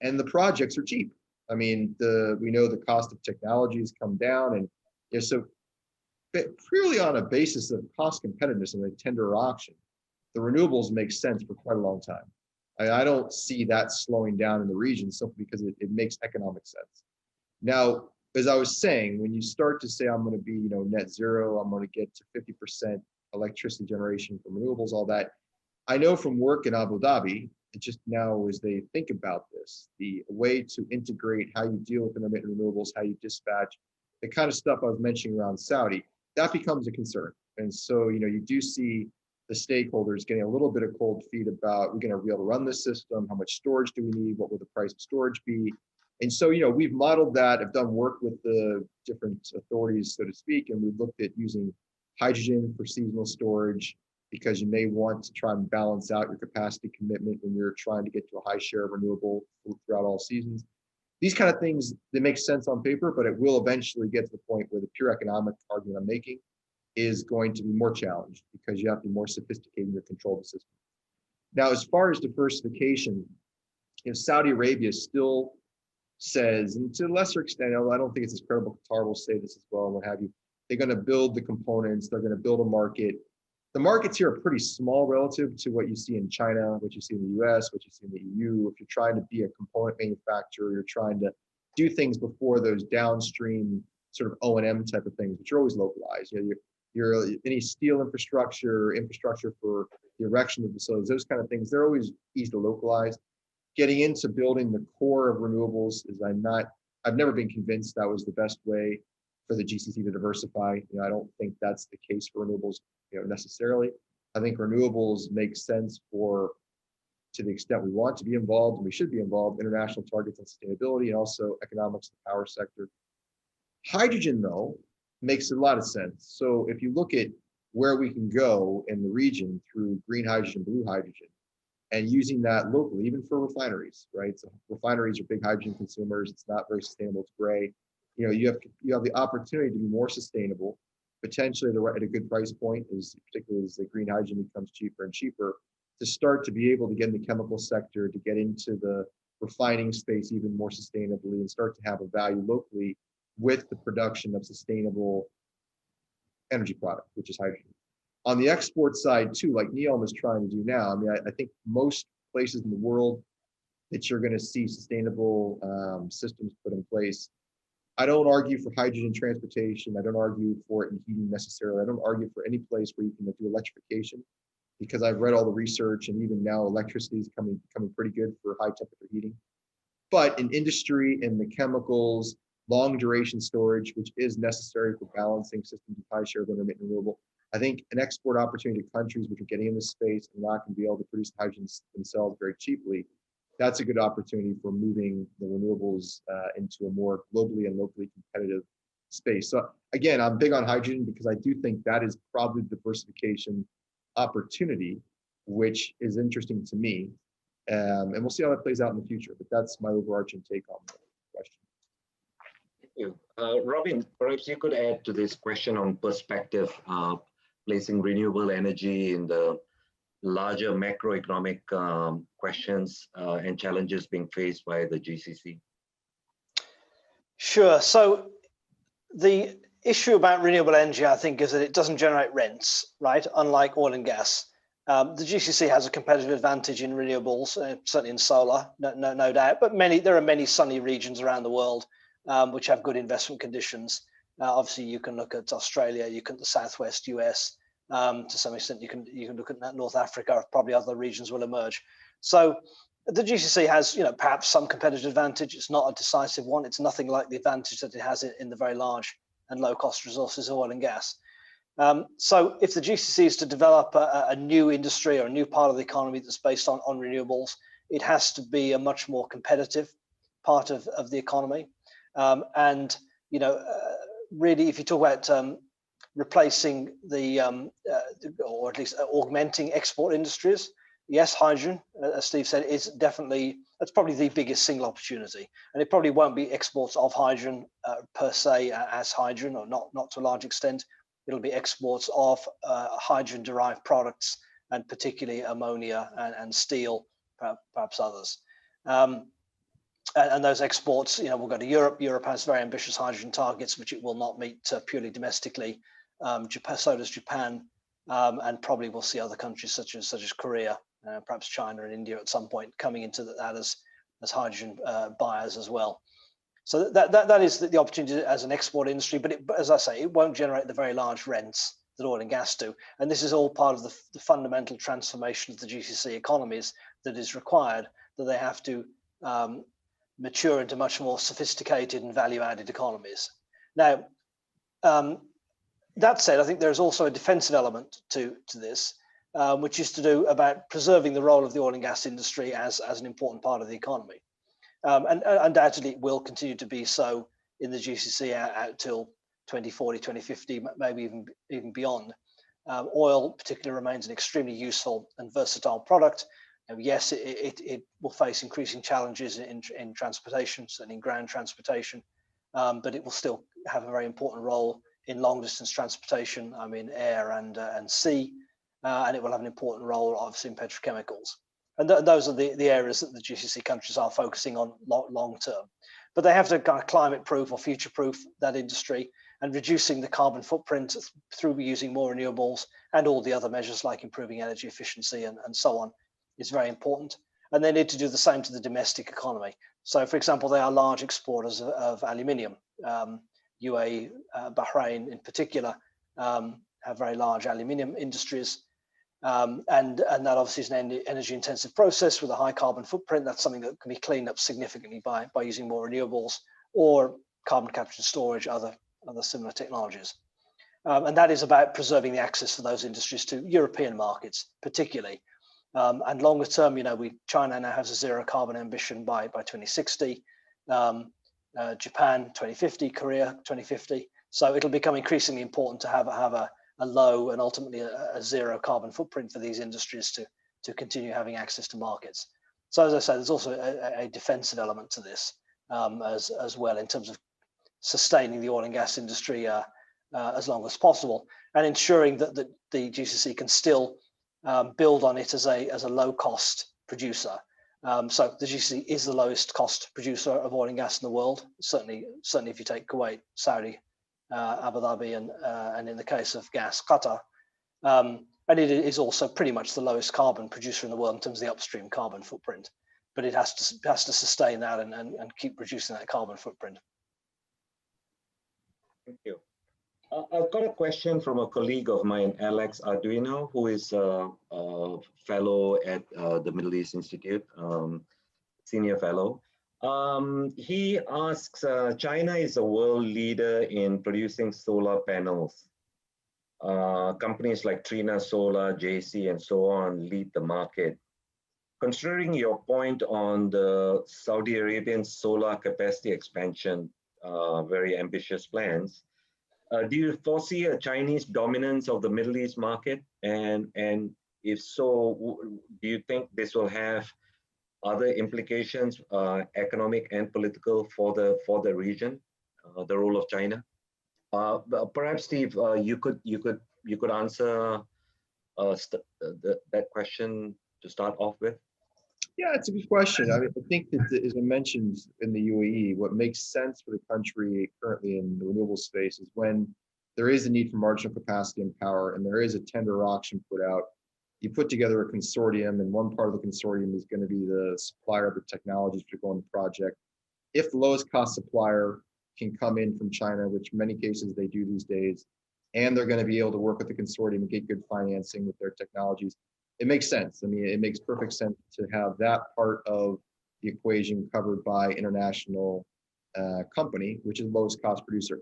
and the projects are cheap. I mean, we know the cost of technology has come down, and so purely on a basis of cost competitiveness in a tender auction, the renewables make sense for quite a long time. I don't see that slowing down in the region simply because it makes economic sense. Now, as I was saying, when you start to say, I'm going to be, net zero, I'm going to get to 50% electricity generation from renewables, all that, I know from work in Abu Dhabi, it just now as they think about this, the way to integrate how you deal with intermittent renewables, how you dispatch, the kind of stuff I was mentioning around Saudi, that becomes a concern. And so, you do see the stakeholders getting a little bit of cold feet about, we're going to be able to run this system, how much storage do we need, what will the price of storage be? And so, we've modeled that, I've done work with the different authorities, so to speak, and we've looked at using hydrogen for seasonal storage, because you may want to try and balance out your capacity commitment when you're trying to get to a high share of renewable throughout all seasons. These kind of things, they make sense on paper, but it will eventually get to the point where the pure economic argument I'm making is going to be more challenged, because you have to be more sophisticated in your control of the system. Now, as far as diversification, Saudi Arabia still says, and to a lesser extent, I don't think it's as credible, Qatar will say this as well, and what have you, they're going to build the components, they're going to build a market. The markets here are pretty small relative to what you see in China, what you see in the US, what you see in the EU. If you're trying to be a component manufacturer, you're trying to do things before those downstream sort of O&M type of things, which are always localized. You're any steel infrastructure for the erection of facilities, those kind of things, they're always easy to localize. Getting into building the core of renewables I've never been convinced that was the best way for the GCC to diversify. I don't think that's the case for renewables, necessarily. I think renewables make sense to the extent we want to be involved, and we should be involved, international targets on sustainability and also economics of the power sector. Hydrogen, though, makes a lot of sense. So if you look at where we can go in the region through green hydrogen, blue hydrogen, and using that locally, even for refineries, right? So refineries are big hydrogen consumers. It's not very sustainable. It's gray. You have the opportunity to be more sustainable, potentially at a good price point, particularly as the green hydrogen becomes cheaper and cheaper, to start to be able to get in the chemical sector, to get into the refining space even more sustainably, and start to have a value locally with the production of sustainable energy product, which is hydrogen. On the export side too, like NEOM is trying to do now, I think most places in the world that you're going to see sustainable systems put in place. I don't argue for hydrogen transportation. I don't argue for it in heating necessarily. I don't argue for any place where you can do electrification, because I've read all the research, and even now electricity is coming pretty good for high temperature heating. But in industry, in the chemicals, long duration storage, which is necessary for balancing systems with high share of intermittent renewable, I think an export opportunity to countries which are getting in this space and not going to be able to produce hydrogen themselves very cheaply, that's a good opportunity for moving the renewables into a more globally and locally competitive space. So again, I'm big on hydrogen because I do think that is probably the diversification opportunity, which is interesting to me. And we'll see how that plays out in the future, but that's my overarching take on the question. Thank you. Robin, perhaps you could add to this question on perspective, placing renewable energy in the larger macroeconomic questions and challenges being faced by the GCC. Sure. So the issue about renewable energy, I think, is that it doesn't generate rents, right? Unlike oil and gas. The GCC has a competitive advantage in renewables, certainly in solar, no doubt. But there are many sunny regions around the world which have good investment conditions. Obviously, you can look at Australia, you can the Southwest US. To some extent, you can look at North Africa. Probably other regions will emerge. So the GCC has, perhaps some competitive advantage. It's not a decisive one. It's nothing like the advantage that it has in the very large and low-cost resources of oil and gas. So if the GCC is to develop a new industry or a new part of the economy that's based on renewables, it has to be a much more competitive part of the economy. And really, if you talk about replacing or at least augmenting export industries, yes, hydrogen, as Steve said, that's probably the biggest single opportunity. And it probably won't be exports of hydrogen per se as hydrogen, or not to a large extent. It'll be exports of hydrogen-derived products, and particularly ammonia and steel, perhaps others. And those exports, will go to Europe. Europe has very ambitious hydrogen targets, which it will not meet purely domestically. So does Japan, and probably we'll see other countries such as Korea, perhaps China and India at some point coming into that as hydrogen buyers as well. So that is the opportunity as an export industry, but as I say, it won't generate the very large rents that oil and gas do. And this is all part of the fundamental transformation of the GCC economies that is required, that they have to mature into much more sophisticated and value-added economies. Now, that said, I think there's also a defensive element to this, which is to do about preserving the role of the oil and gas industry as an important part of the economy. And undoubtedly it will continue to be so in the GCC out till 2040, 2050, maybe even beyond. Oil particularly remains an extremely useful and versatile product. Yes, it will face increasing challenges in transportation, certainly in ground transportation, but it will still have a very important role in long distance transportation, air and sea, and it will have an important role obviously in petrochemicals. And those are the areas that the GCC countries are focusing on long term. But they have to kind of climate proof or future proof that industry, and reducing the carbon footprint through using more renewables and all the other measures like improving energy efficiency and so on is very important. And they need to do the same to the domestic economy. So for example, they are large exporters of aluminium. UAE, Bahrain in particular, have very large aluminium industries. And that obviously is an energy intensive process with a high carbon footprint. That's something that can be cleaned up significantly by using more renewables or carbon capture and storage, other similar technologies. And that is about preserving the access for those industries to European markets, particularly. And longer term, China now has a zero carbon ambition by 2060, Japan 2050, Korea 2050. So it'll become increasingly important to have a low and ultimately a zero carbon footprint for these industries to continue having access to markets. So as I said, there's also a defensive element to this as well, in terms of sustaining the oil and gas industry as long as possible, and ensuring that the GCC can still build on it as a low cost producer. So the GCC is the lowest cost producer of oil and gas in the world. Certainly if you take Kuwait, Saudi, Abu Dhabi, and in the case of gas, Qatar. And it is also pretty much the lowest carbon producer in the world in terms of the upstream carbon footprint. But it has to sustain that and keep reducing that carbon footprint. Thank you. I've got a question from a colleague of mine, Alex Arduino, who is a fellow at the Middle East Institute, senior fellow. He asks, China is a world leader in producing solar panels. Companies like Trina Solar, JC, and so on lead the market. Considering your point on the Saudi Arabian solar capacity expansion, very ambitious plans. Do you foresee a Chinese dominance of the Middle East market? And if so, do you think this will have other implications, economic and political, for the region, the role of China? Perhaps Steve, you could answer that question to start off with. Yeah, it's a good question. I mean, I think that, as I mentioned, in the UAE, what makes sense for the country currently in the renewable space is when there is a need for marginal capacity and power, and there is a tender auction put out, you put together a consortium, and one part of the consortium is going to be the supplier of the technologies to go on the project. If the lowest cost supplier can come in from China, which in many cases they do these days, and they're going to be able to work with the consortium and get good financing with their technologies, it makes sense. I mean, it makes perfect sense to have that part of the equation covered by international company, which is lowest cost producer.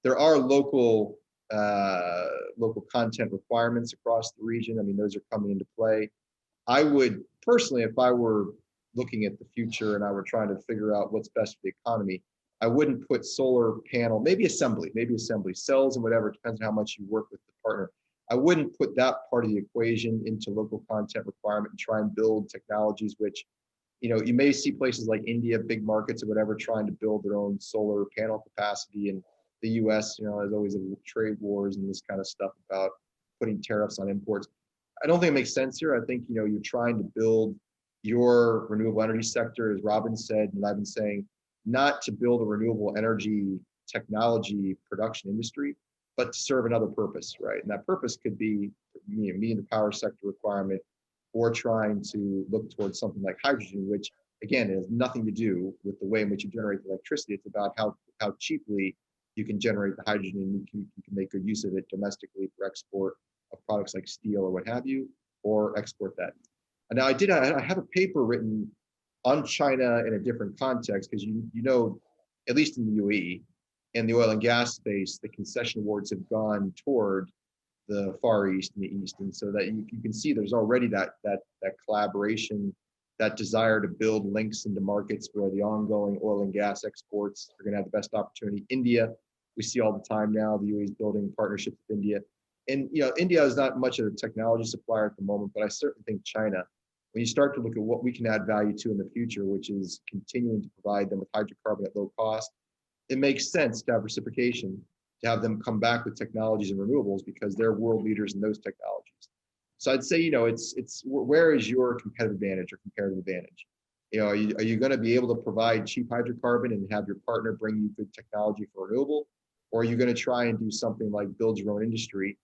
There are local content requirements across the region. I mean, those are coming into play. I would personally, if I were looking at the future and I were trying to figure out what's best for the economy, I wouldn't put solar panel, maybe assembly, cells and whatever, it depends on how much you work with the partner. I wouldn't put that part of the equation into local content requirement and try and build technologies which, you know, you may see places like India, big markets or whatever, trying to build their own solar panel capacity. And the US, you know, there's always trade wars and this kind of stuff about putting tariffs on imports. I don't think it makes sense here. I think, you know, you're trying to build your renewable energy sector, as Robin said, and I've been saying, not to build a renewable energy technology production industry, but to serve another purpose, right? And that purpose could be, you know, meeting the power sector requirement, or trying to look towards something like hydrogen, which again has nothing to do with the way in which you generate the electricity. It's about how cheaply you can generate the hydrogen, and you can make good use of it domestically for export of products like steel or what have you, or export that. And now I have a paper written on China in a different context, because you know, at least in the UAE, in the oil and gas space, the concession awards have gone toward the Far East and the East. And so that you can see there's already that collaboration, that desire to build links into markets where the ongoing oil and gas exports are going to have the best opportunity. India, we see all the time now, the UAE is building partnerships with India. And, you know, India is not much of a technology supplier at the moment, but I certainly think China, when you start to look at what we can add value to in the future, which is continuing to provide them with hydrocarbon at low cost, it makes sense to have reciprocation, to have them come back with technologies and renewables, because they're world leaders in those technologies. So I'd say, you know, it's where is your competitive advantage or comparative advantage? You know, are you going to be able to provide cheap hydrocarbon and have your partner bring you good technology for renewable? Or are you going to try and do something like build your own industry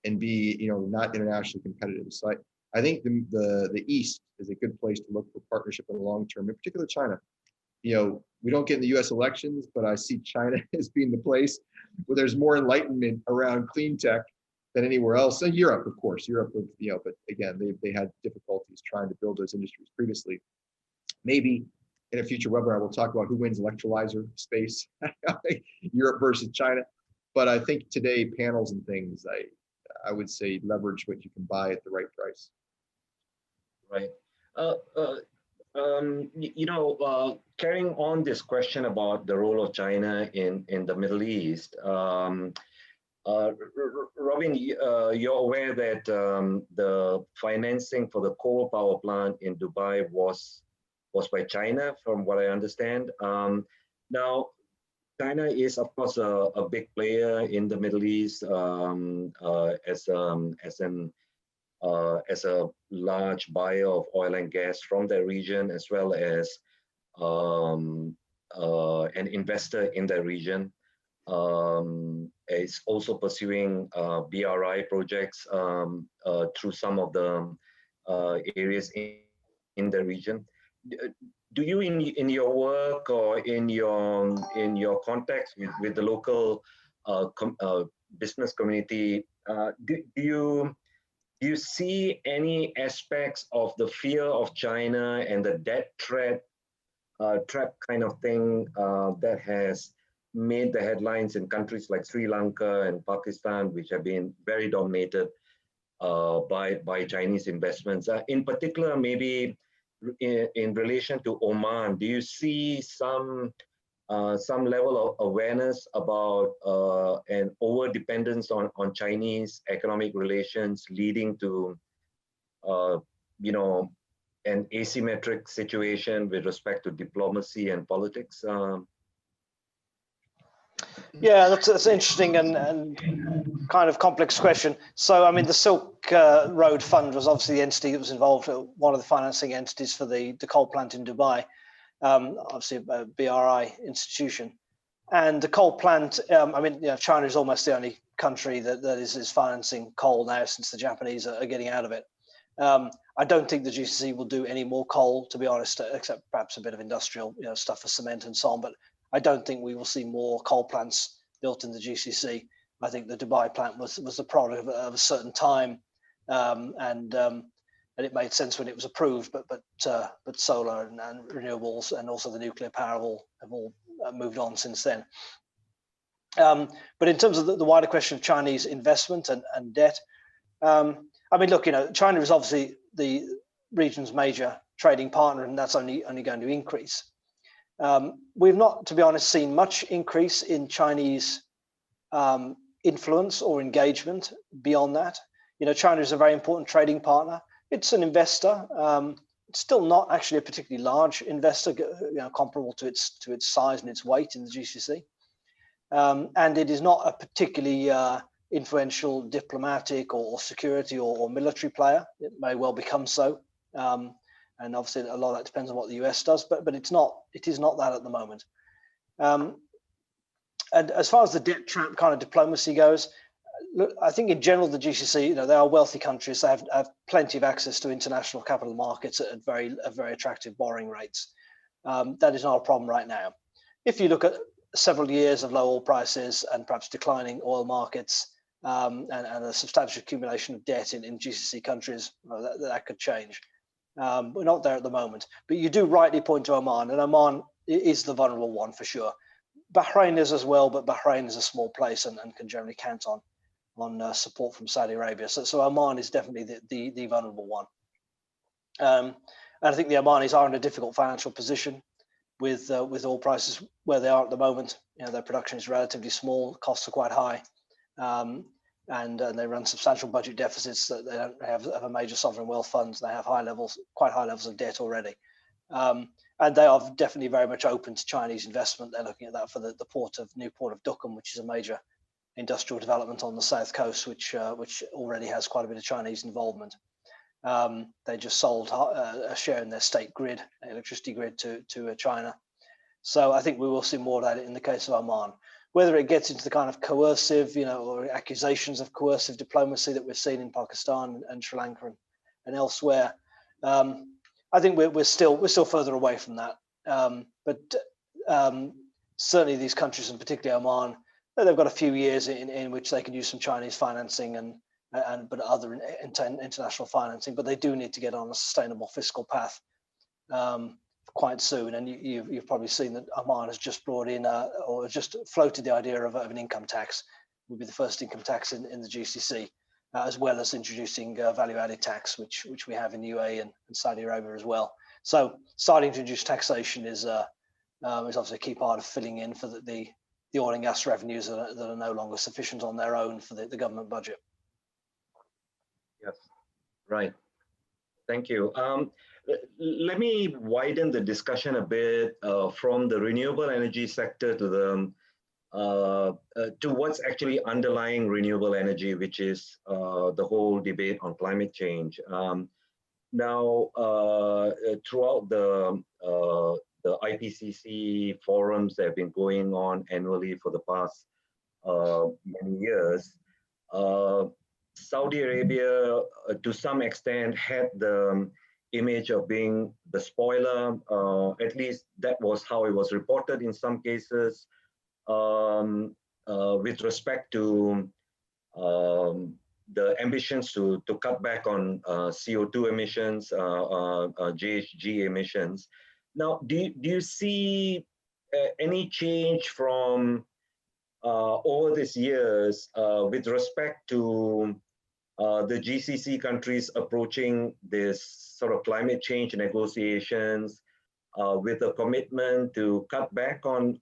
and be, you know, not internationally competitive? So I think the East is a good place to look for partnership in the long term, in particular China. You know, we don't get in the US elections, but I see China as being the place where there's more enlightenment around clean tech than anywhere else. And Europe, of course, you know, but again, they had difficulties trying to build those industries previously. Maybe in a future webinar, we'll talk about who wins electrolyzer space, Europe versus China. But I think today, panels and things, I would say leverage what you can buy at the right price. Right. You know, carrying on this question about the role of China in the Middle East, Robin, you're aware that the financing for the coal power plant in Dubai was by China, from what I understand. Now, China is, of course, a big player in the Middle East as a large buyer of oil and gas from the region, as well as an investor in the region. Is also pursuing BRI projects through some of the areas in the region. Do you, in your work or in your context with the local business community, do you see any aspects of the fear of China and the debt trap kind of thing that has made the headlines in countries like Sri Lanka and Pakistan, which have been very dominated by Chinese investments? In particular, maybe in relation to Oman, do you see some some level of awareness about an over dependence on Chinese economic relations leading to an asymmetric situation with respect to diplomacy and politics? Yeah, that's an interesting and kind of complex question. So, I mean, the Silk Road Fund was obviously the entity that was involved, one of the financing entities for the coal plant in Dubai, obviously a BRI institution. And the coal plant, I mean, China is almost the only country that is financing coal now since the Japanese are getting out of it. I don't think the GCC will do any more coal, to be honest, except perhaps a bit of industrial stuff for cement and so on. But I don't think we will see more coal plants built in the GCC. I think the Dubai plant was the product of a certain time, and it made sense when it was approved. But solar and renewables and also the nuclear power have all moved on since then. But in terms of the wider question of Chinese investment and debt, I mean, look, China is obviously the region's major trading partner, and that's only going to increase. We've not, to be honest, seen much increase in Chinese influence or engagement beyond that. China is a very important trading partner. It's an investor. It's still not actually a particularly large investor, comparable to its size and its weight in the GCC. And it is not a particularly influential diplomatic or security or military player. It may well become so. And obviously a lot of that depends on what the US does, but it is not that at the moment. And as far as the debt trap kind of diplomacy goes, look, I think in general, the GCC, they are wealthy countries. They have plenty of access to international capital markets at very attractive borrowing rates. That is not a problem right now. If you look at several years of low oil prices and perhaps declining oil markets and a substantial accumulation of debt in GCC countries, that could change. We're not there at the moment. But you do rightly point to Oman, and Oman is the vulnerable one for sure. Bahrain is as well, but Bahrain is a small place and can generally count on support from Saudi Arabia. So Oman is definitely the vulnerable one. And I think the Omanis are in a difficult financial position with oil prices where they are at the moment. Their production is relatively small, costs are quite high, and they run substantial budget deficits. That they don't have a major sovereign wealth funds. They have quite high levels of debt already. And they are definitely very much open to Chinese investment. They're looking at that for the new port of Duqm, which is a major industrial development on the south coast, which already has quite a bit of Chinese involvement. They just sold a share in their state grid, electricity grid, to China. So I think we will see more of that in the case of Oman. Whether it gets into the kind of coercive, or accusations of coercive diplomacy that we've seen in Pakistan and Sri Lanka and elsewhere, I think we're still further away from that. But certainly these countries, and particularly Oman, they've got a few years in which they can use some Chinese financing but other international financing. But they do need to get on a sustainable fiscal path quite soon. And you've probably seen that Oman has just brought in or just floated the idea of an income tax. It would be the first income tax in the GCC. As well as introducing value-added tax, which we have in the UAE and Saudi Arabia as well. So starting to introduce taxation is obviously a key part of filling in for the oil and gas revenues that are no longer sufficient on their own for the government budget. Yes, right. Thank you. Let me widen the discussion a bit from the renewable energy sector to what's actually underlying renewable energy, which is the whole debate on climate change. Now, throughout the IPCC forums that have been going on annually for the past many years, Saudi Arabia, to some extent, had the image of being the spoiler. At least that was how it was reported in some cases. With respect to the ambitions to cut back on CO2 emissions, GHG emissions. Now, do you see any change from over these years with respect to the GCC countries approaching this sort of climate change negotiations? with a commitment to cut back on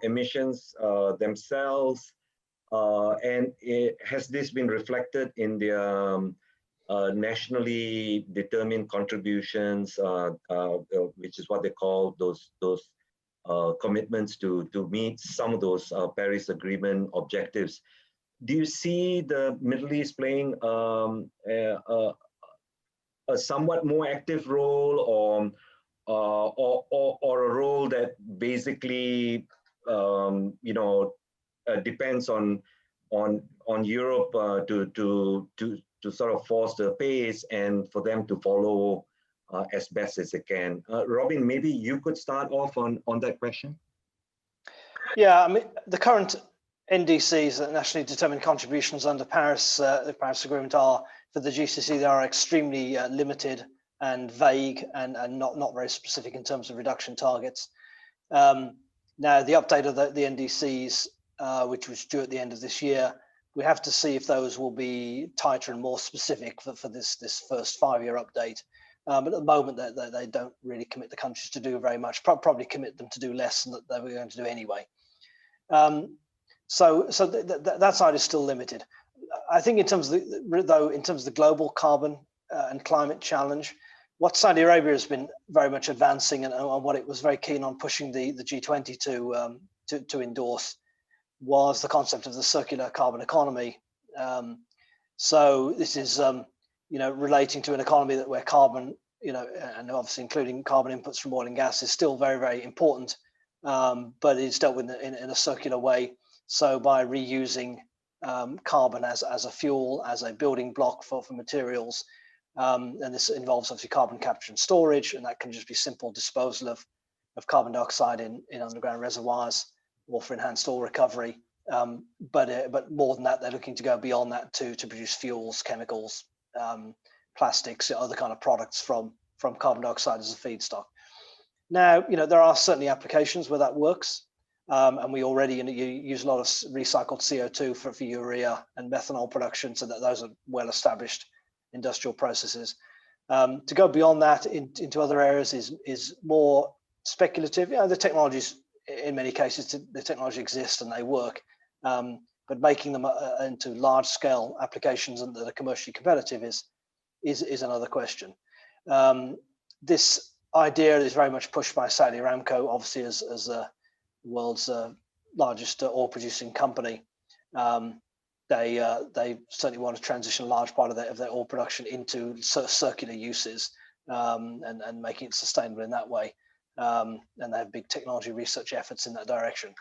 emissions themselves? And has this been reflected in their nationally determined contributions, which is what they call those commitments to meet some of those Paris Agreement objectives? Do you see the Middle East playing a somewhat more active role, or a role that basically depends on Europe to sort of force the pace and for them to follow as best as they can? Robin, maybe you could start off on that question. Yeah, I mean, the current NDCs, the nationally determined contributions under the Paris Agreement, are for the GCC. They are extremely limited and vague and not very specific in terms of reduction targets. Now, the update of the NDCs, which was due at the end of this year, we have to see if those will be tighter and more specific for this first 5-year update. But at the moment, they don't really commit the countries to do very much. Probably commit them to do less than they were going to do anyway. So that side is still limited. I think in terms of the global carbon and climate challenge, what Saudi Arabia has been very much advancing, and what it was very keen on pushing the G20 to endorse, was the concept of the circular carbon economy. So this is relating to an economy where carbon, and obviously including carbon inputs from oil and gas, is still very, very important, but it's dealt with in a circular way. So by reusing carbon as a fuel, as a building block for materials, and this involves obviously carbon capture and storage, and that can just be simple disposal of carbon dioxide in underground reservoirs, or for enhanced oil recovery. But more than that, they're looking to go beyond that to produce fuels, chemicals, plastics, other kind of products from carbon dioxide as a feedstock. Now, there are certainly applications where that works, and we already use a lot of recycled CO2 for urea and methanol production, so that those are well-established industrial processes. To go beyond that into other areas is more speculative. The technologies, in many cases, the technology exists and they work, but making them into large-scale applications and that are commercially competitive is another question. This idea is very much pushed by Saudi Aramco, obviously as the world's largest oil-producing company. They certainly want to transition a large part of their oil production into circular uses, and making it sustainable in that way. And they have big technology research efforts in that direction.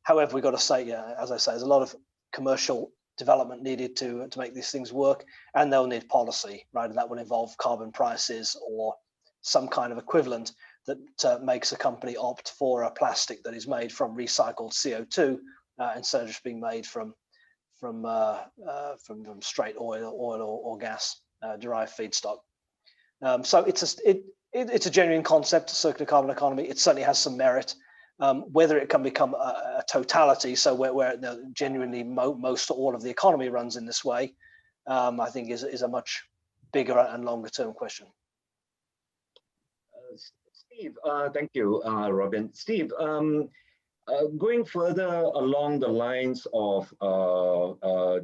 However, we've got to say, as I say, there's a lot of commercial development needed to make these things work, and they'll need policy, right? And that will involve carbon prices or some kind of equivalent that makes a company opt for a plastic that is made from recycled CO2 instead of just being made from straight oil or gas derived feedstock. So it's a genuine concept, circular carbon economy. It certainly has some merit. Whether it can become a totality, so where genuinely most all of the economy runs in this way, I think is a much bigger and longer term question. Steve, thank you, Robin. Steve, going further along the lines of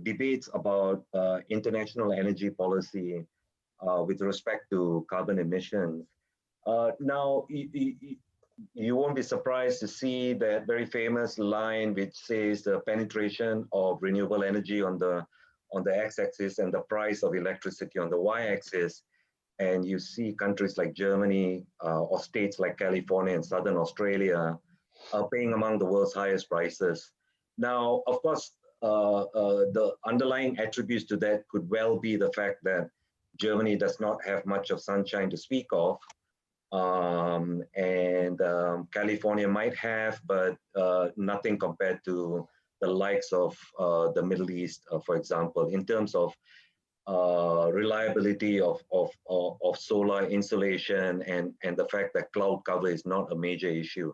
debates about international energy policy with respect to carbon emissions, now you won't be surprised to see that very famous line which says the penetration of renewable energy on the x-axis and the price of electricity on the y-axis. And you see countries like Germany or states like California and Southern Australia are paying among the world's highest prices. Now, of course, the underlying attributes to that could well be the fact that Germany does not have much of sunshine to speak of. And California might have, but nothing compared to the likes of the Middle East, for example, in terms of reliability of solar insulation and the fact that cloud cover is not a major issue.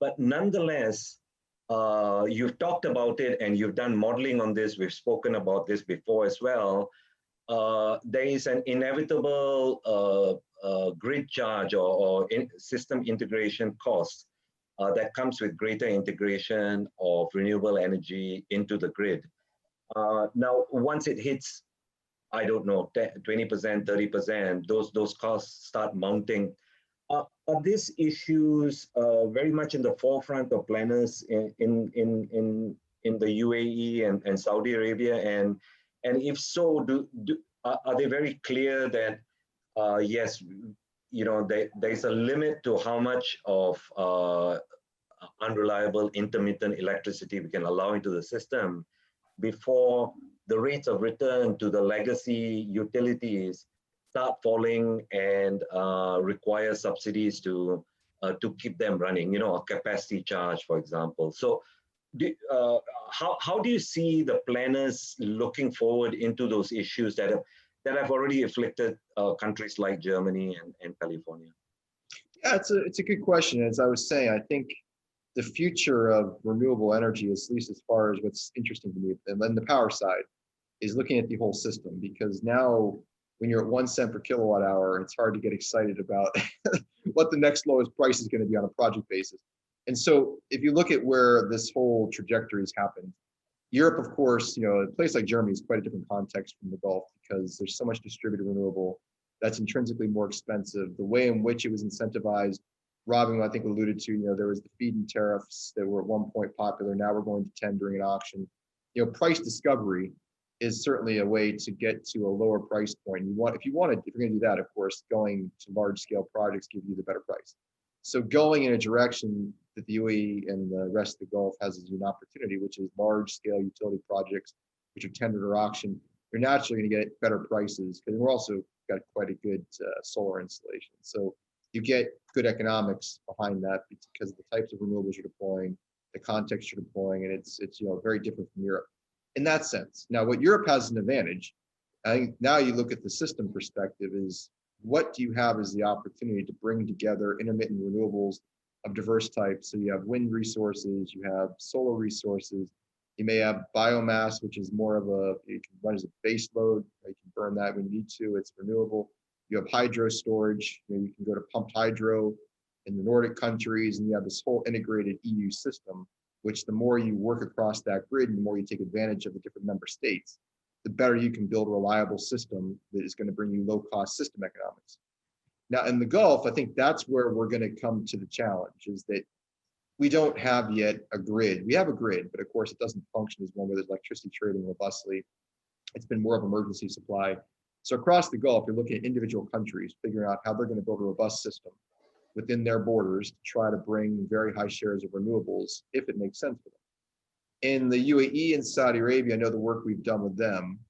But nonetheless, you've talked about it and you've done modeling on this. We've spoken about this before as well. there is an inevitable grid charge or system integration cost that comes with greater integration of renewable energy into the grid. Now, once it hits, I don't know, 20%, 30%, those costs start mounting. Are these issues very much in the forefront of planners in the UAE and Saudi Arabia? And if so, are they very clear that yes, there's a limit to how much of unreliable intermittent electricity we can allow into the system before the rates of return to the legacy utilities start falling and require subsidies to keep them running, a capacity charge, for example. So how do you see the planners looking forward into those issues that have already afflicted countries like Germany and California? Yeah, it's a good question. As I was saying, I think the future of renewable energy, at least as far as what's interesting to me, and then the power side, is looking at the whole system, because now when you're at 1 cent per kilowatt hour, it's hard to get excited about what the next lowest price is going to be on a project basis. And so if you look at where this whole trajectory has happened, Europe, of course, a place like Germany is quite a different context from the Gulf, because there's so much distributed renewable that's intrinsically more expensive. The way in which it was incentivized, Robin, I think, alluded to, there was the feed-in tariffs that were at one point popular. Now we're going to tendering an auction. Price discovery is certainly a way to get to a lower price point. If you're going to do that, of course, going to large-scale projects give you the better price. So going in a direction that the UAE and the rest of the Gulf has as an opportunity, which is large-scale utility projects, which are tendered or auctioned, you're naturally going to get better prices, because we're also got quite a good solar installation. So you get good economics behind that because of the types of renewables you're deploying, the context you're deploying, and it's very different from Europe in that sense. Now, what Europe has an advantage, I think now you look at the system perspective, is what do you have as the opportunity to bring together intermittent renewables of diverse types? So you have wind resources, you have solar resources, you may have biomass, which is more of you can run as a base load, you can burn that when you need to, it's renewable. You have hydro storage, you can go to pumped hydro in the Nordic countries, and you have this whole integrated EU system, which the more you work across that grid and the more you take advantage of the different member states, the better you can build a reliable system that is going to bring you low-cost system economics. Now, in the Gulf, I think that's where we're going to come to the challenge, is that we don't have yet a grid. We have a grid, but of course it doesn't function as one where there's electricity trading robustly. It's been more of emergency supply. So across the Gulf, you're looking at individual countries, figuring out how they're going to build a robust system within their borders to try to bring very high shares of renewables, if it makes sense for them. In the UAE and Saudi Arabia, I know the work we've done with them,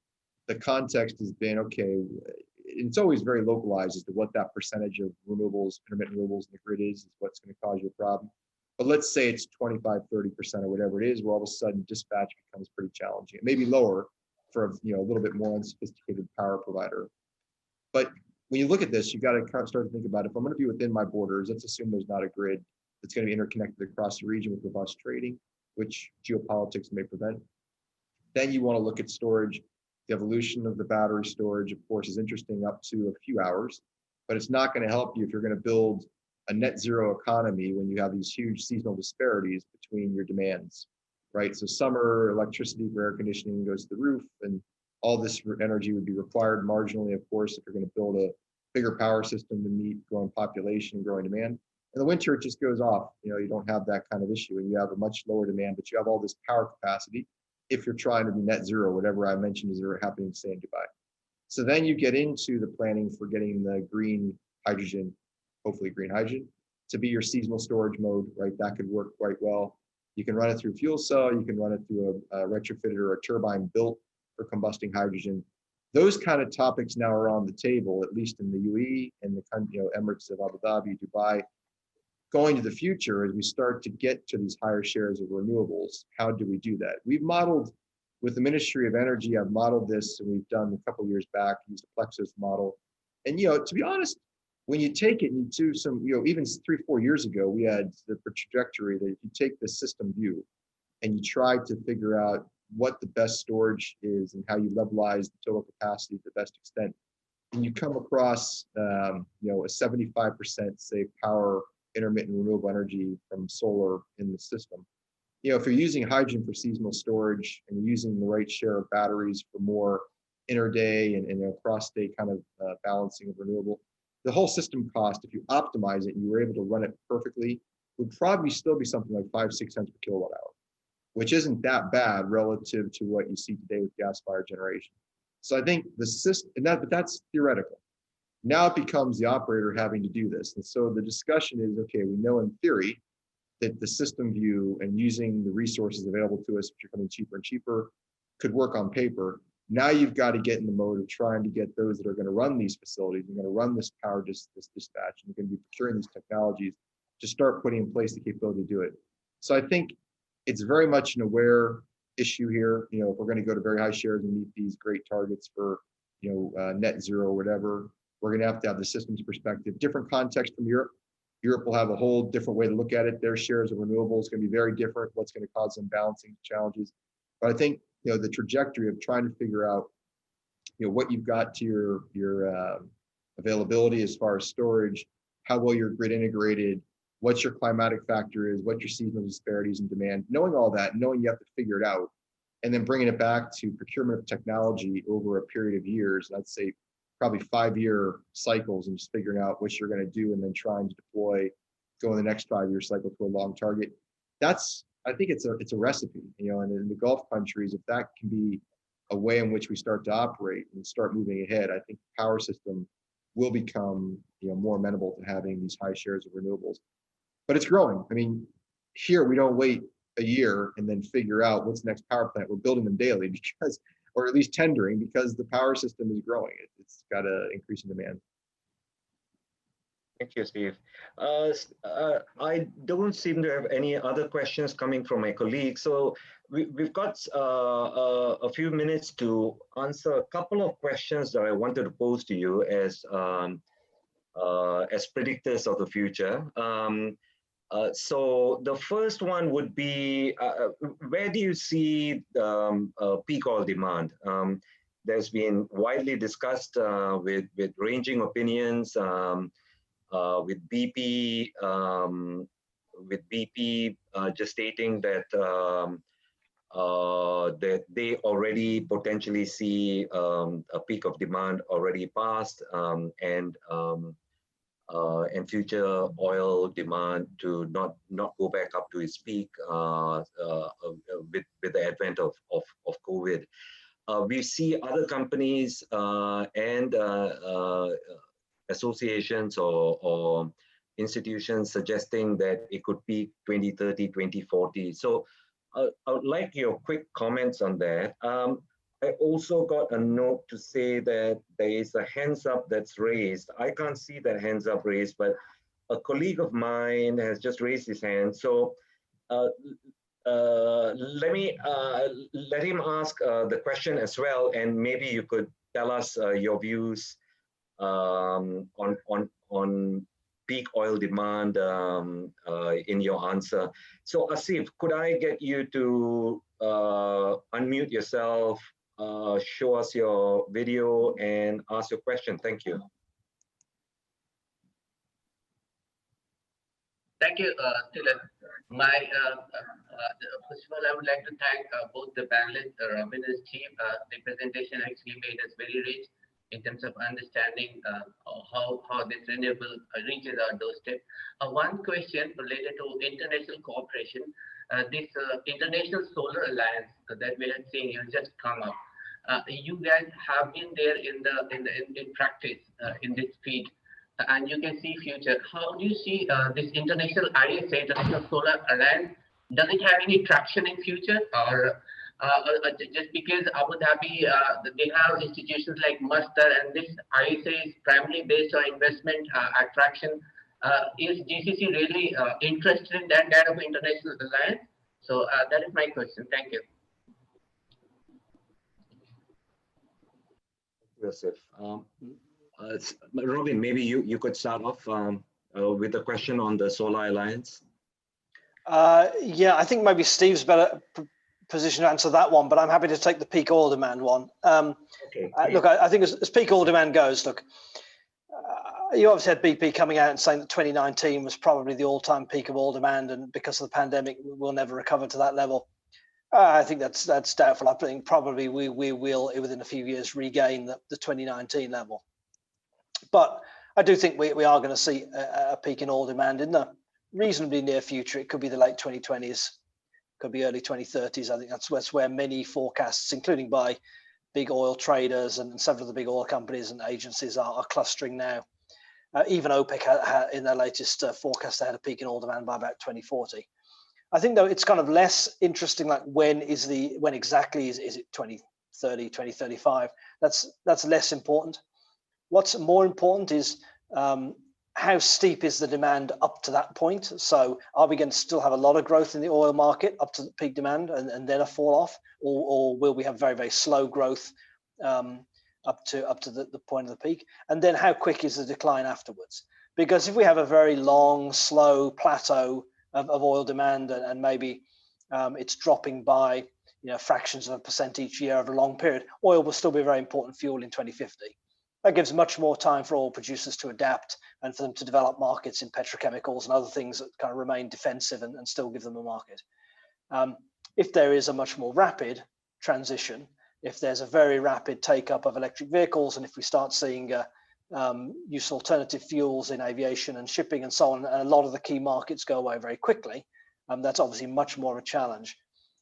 the context has been, okay, it's always very localized as to what that percentage of renewables, intermittent renewables in the grid is what's going to cause you a problem. But let's say it's 25, 30% or whatever it is, where all of a sudden dispatch becomes pretty challenging. It may be lower for a little bit more unsophisticated power provider. But when you look at this, you got to start to think about, if I'm going to be within my borders, let's assume there's not a grid that's going to be interconnected across the region with robust trading, which geopolitics may prevent. Then you want to look at storage. The evolution of the battery storage, of course, is interesting up to a few hours, but it's not going to help you if you're going to build a net zero economy when you have these huge seasonal disparities between your demands, right? So summer electricity for air conditioning goes to the roof, and all this energy would be required marginally, of course, if you're going to build a bigger power system to meet growing population, growing demand. In the winter, it just goes off. You don't have that kind of issue, and you have a much lower demand, but you have all this power capacity if you're trying to be net zero, whatever I mentioned is happening, say, in Dubai. So then you get into the planning for getting the green hydrogen, hopefully green hydrogen, to be your seasonal storage mode, right? That could work quite well. You can run it through fuel cell, you can run it through a retrofitted or a turbine built for combusting hydrogen. Those kind of topics now are on the table, at least in the UAE and the Emirates of Abu Dhabi, Dubai. Going to the future, as we start to get to these higher shares of renewables, how do we do that? We've modeled with the Ministry of Energy. I've modeled this, and we've done a couple of years back, used a Plexus model. And to be honest, when you take it and you do some, even 3-4 years ago, we had the trajectory that if you take the system view and you try to figure out what the best storage is and how you levelize the total capacity to the best extent, and you come across a 75% say power intermittent renewable energy from solar in the system. If you're using hydrogen for seasonal storage and you're using the right share of batteries for more interday and cross-state kind of balancing of renewable, the whole system cost, if you optimize it and you were able to run it perfectly, would probably still be something like 5-6 cents per kilowatt hour, which isn't that bad relative to what you see today with gas-fired generation. So I think the system, but that's theoretical. Now it becomes the operator having to do this. And so the discussion is, okay, we know in theory that the system view and using the resources available to us, which are becoming cheaper and cheaper, could work on paper. Now you've got to get in the mode of trying to get those that are going to run these facilities, and going to run this power dispatch, and you're going to be procuring these technologies to start putting in place the capability to do it. So I think it's very much an aware issue here. If we're going to go to very high shares and meet these great targets for net zero or whatever, we're going to have the systems perspective. Different context from Europe. Europe will have a whole different way to look at it. Their shares of renewables is going to be very different. What's going to cause them balancing challenges. But I think the trajectory of trying to figure out what you've got to your availability as far as storage, how well your grid integrated, what your climatic factor is, what your seasonal disparities in demand, knowing all that, knowing you have to figure it out, and then bringing it back to procurement of technology over a period of years. I'd say probably 5-year cycles, and just figuring out what you're going to do and then trying to deploy, go in the next 5-year cycle to a long target. I think it's a recipe, and in the Gulf countries, if that can be a way in which we start to operate and start moving ahead, I think the power system will become more amenable to having these high shares of renewables. But it's growing. I mean, here we don't wait a year and then figure out what's the next power plant. We're building them daily because, or at least tendering, because the power system is growing. It's got an increase in demand. Thank you, Steve. I don't seem to have any other questions coming from my colleagues. So we've got a few minutes to answer a couple of questions that I wanted to pose to you as predictors of the future. So the first one would be, where do you see peak oil demand? There's been widely discussed with ranging opinions, with BP just stating that that they already potentially see a peak of demand already passed, and future oil demand to not go back up to its peak with the advent of COVID. We see other companies and associations or institutions suggesting that it could peak 2030, 2040. So I would like your quick comments on that. I also got a note to say that there is a hands up that's raised. I can't see that hands up raised, but a colleague of mine has just raised his hand. So let him ask the question as well, and maybe you could tell us your views on peak oil demand in your answer. So Asif, could I get you to unmute yourself, show us your video and ask your question? Thank you. Thank you, Tilan. First of all, I would like to thank both the panelists, Robin and Steve. The presentation actually made us very rich in terms of understanding how this renewable reaches our doorstep. One question related to international cooperation. This International Solar Alliance that we have seen has just come up. You guys have been there in practice in this field, and you can see future. How do you see this international ISA, International Solar Alliance? Does it have any traction in future, or just because Abu Dhabi, they have institutions like Masdar, and this ISA is primarily based on investment attraction? Is GCC really interested in that kind of international alliance? So that is my question. Thank you. Joseph. Robin, maybe you could start off with the question on the Solar Alliance. Yeah, I think maybe Steve's better position to answer that one, but I'm happy to take the peak oil demand one. Okay. Look, I think as peak oil demand goes, look, you obviously had BP coming out and saying that 2019 was probably the all-time peak of oil demand, and because of the pandemic, we'll never recover to that level. I think that's doubtful. I think probably we will, within a few years, regain the 2019 level. But I do think we are going to see a peak in oil demand in the reasonably near future. It could be the late 2020s, could be early 2030s. I think that's where many forecasts, including by big oil traders and several of the big oil companies and agencies, are clustering now. Even OPEC in their latest forecast, they had a peak in oil demand by about 2040. I think though it's kind of less interesting, like when exactly is it 2030, 2035? That's less important. What's more important is how steep is the demand up to that point? So are we going to still have a lot of growth in the oil market up to the peak demand and then a fall off, or will we have very, very slow growth up to the point of the peak? And then how quick is the decline afterwards? Because if we have a very long, slow plateau of oil demand and maybe it's dropping by fractions of a percent each year over a long period, oil will still be a very important fuel in 2050. That gives much more time for oil producers to adapt and for them to develop markets in petrochemicals and other things that kind of remain defensive and still give them a market. If there is a much more rapid transition, if there's a very rapid take up of electric vehicles, and if we start seeing use alternative fuels in aviation and shipping and so on, and a lot of the key markets go away very quickly, that's obviously much more of a challenge.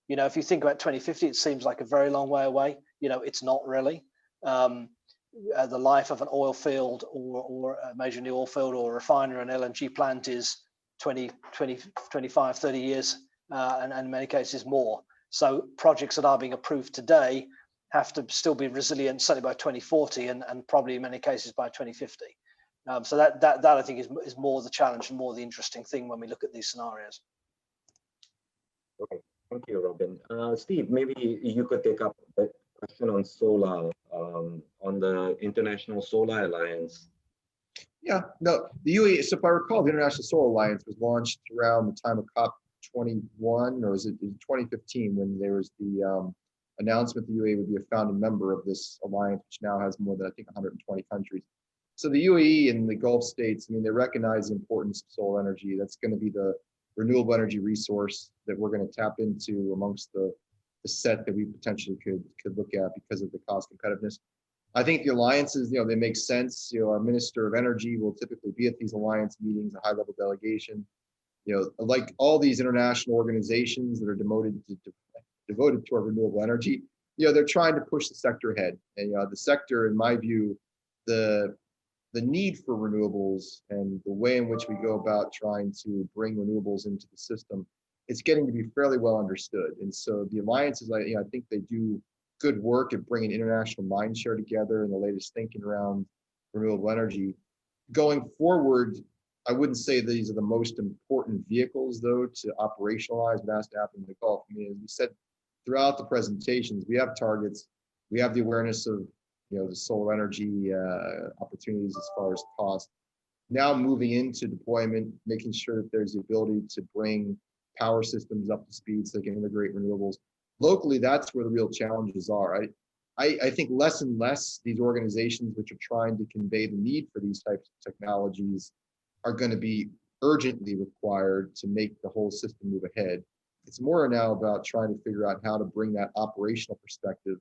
If you think about 2050, it seems like a very long way away. It's not really. The life of an oil field or a major new oil field or a refinery or an LNG plant is 20, 25, 30 years, and in many cases more. So projects that are being approved today have to still be resilient, certainly by 2040 and probably in many cases by 2050. So that I think is more the challenge and more the interesting thing when we look at these scenarios. Okay, thank you, Robin. Steve, maybe you could take up that question on solar, on the International Solar Alliance. Yeah, no, the UAE, so if I recall, the International Solar Alliance was launched around the time of COP21, or was it 2015, when there was the announcement the UAE would be a founding member of this alliance, which now has more than, I think, 120 countries. So the UAE and the Gulf states, they recognize the importance of solar energy. That's going to be the renewable energy resource that we're going to tap into amongst the set that we potentially could look at because of the cost competitiveness. I think the alliances, they make sense. Our Minister of Energy will typically be at these alliance meetings, a high-level delegation. Like all these international organizations that are devoted to our renewable energy, they're trying to push the sector ahead. And the sector, in my view, the need for renewables and the way in which we go about trying to bring renewables into the system, it's getting to be fairly well understood. And so the alliances, I think they do good work at bringing international mind share together and the latest thinking around renewable energy. Going forward, I wouldn't say these are the most important vehicles, though, to operationalize what has to happen in the Gulf. As we said throughout the presentations, we have targets. We have the awareness of the solar energy opportunities as far as cost. Now moving into deployment, making sure that there's the ability to bring power systems up to speed so they can integrate renewables. Locally, that's where the real challenges are. I think less and less these organizations which are trying to convey the need for these types of technologies are going to be urgently required to make the whole system move ahead. It's more now about trying to figure out how to bring that operational perspective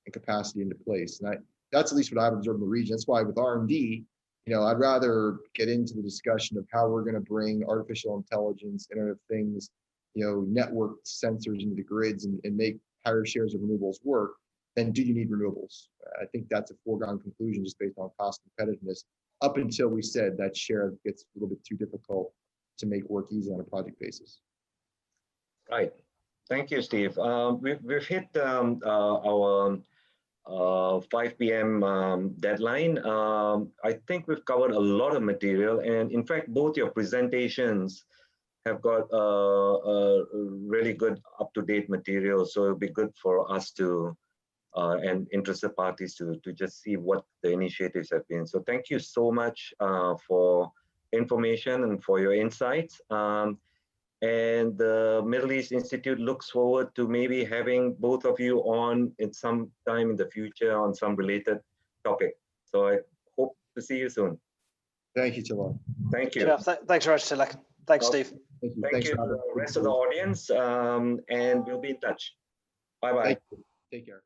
and capacity into place. And that's at least what I've observed in the region. That's why with R&D, I'd rather get into the discussion of how we're going to bring artificial intelligence, Internet of Things, networked sensors into the grids and make higher shares of renewables work than do you need renewables? I think that's a foregone conclusion just based on cost competitiveness, up until we said that share gets a little bit too difficult to make work easy on a project basis. Right. Thank you, Steve. We've hit our 5 p.m. deadline. I think we've covered a lot of material, and in fact, both your presentations have got really good up-to-date material, so it'll be good for us to and interested parties to just see what the initiatives have been. So thank you so much for information and for your insights. And the Middle East Institute looks forward to maybe having both of you on in some time in the future on some related topic. So I hope to see you soon. Thank you, Tilak. Thank you. Sure. Thanks very much, Tilak. Thanks, Okay. Steve. Thank you. Thank Thanks, you to Robert. the rest of the audience, and we'll be in touch. Bye-bye. Thank you. Take care.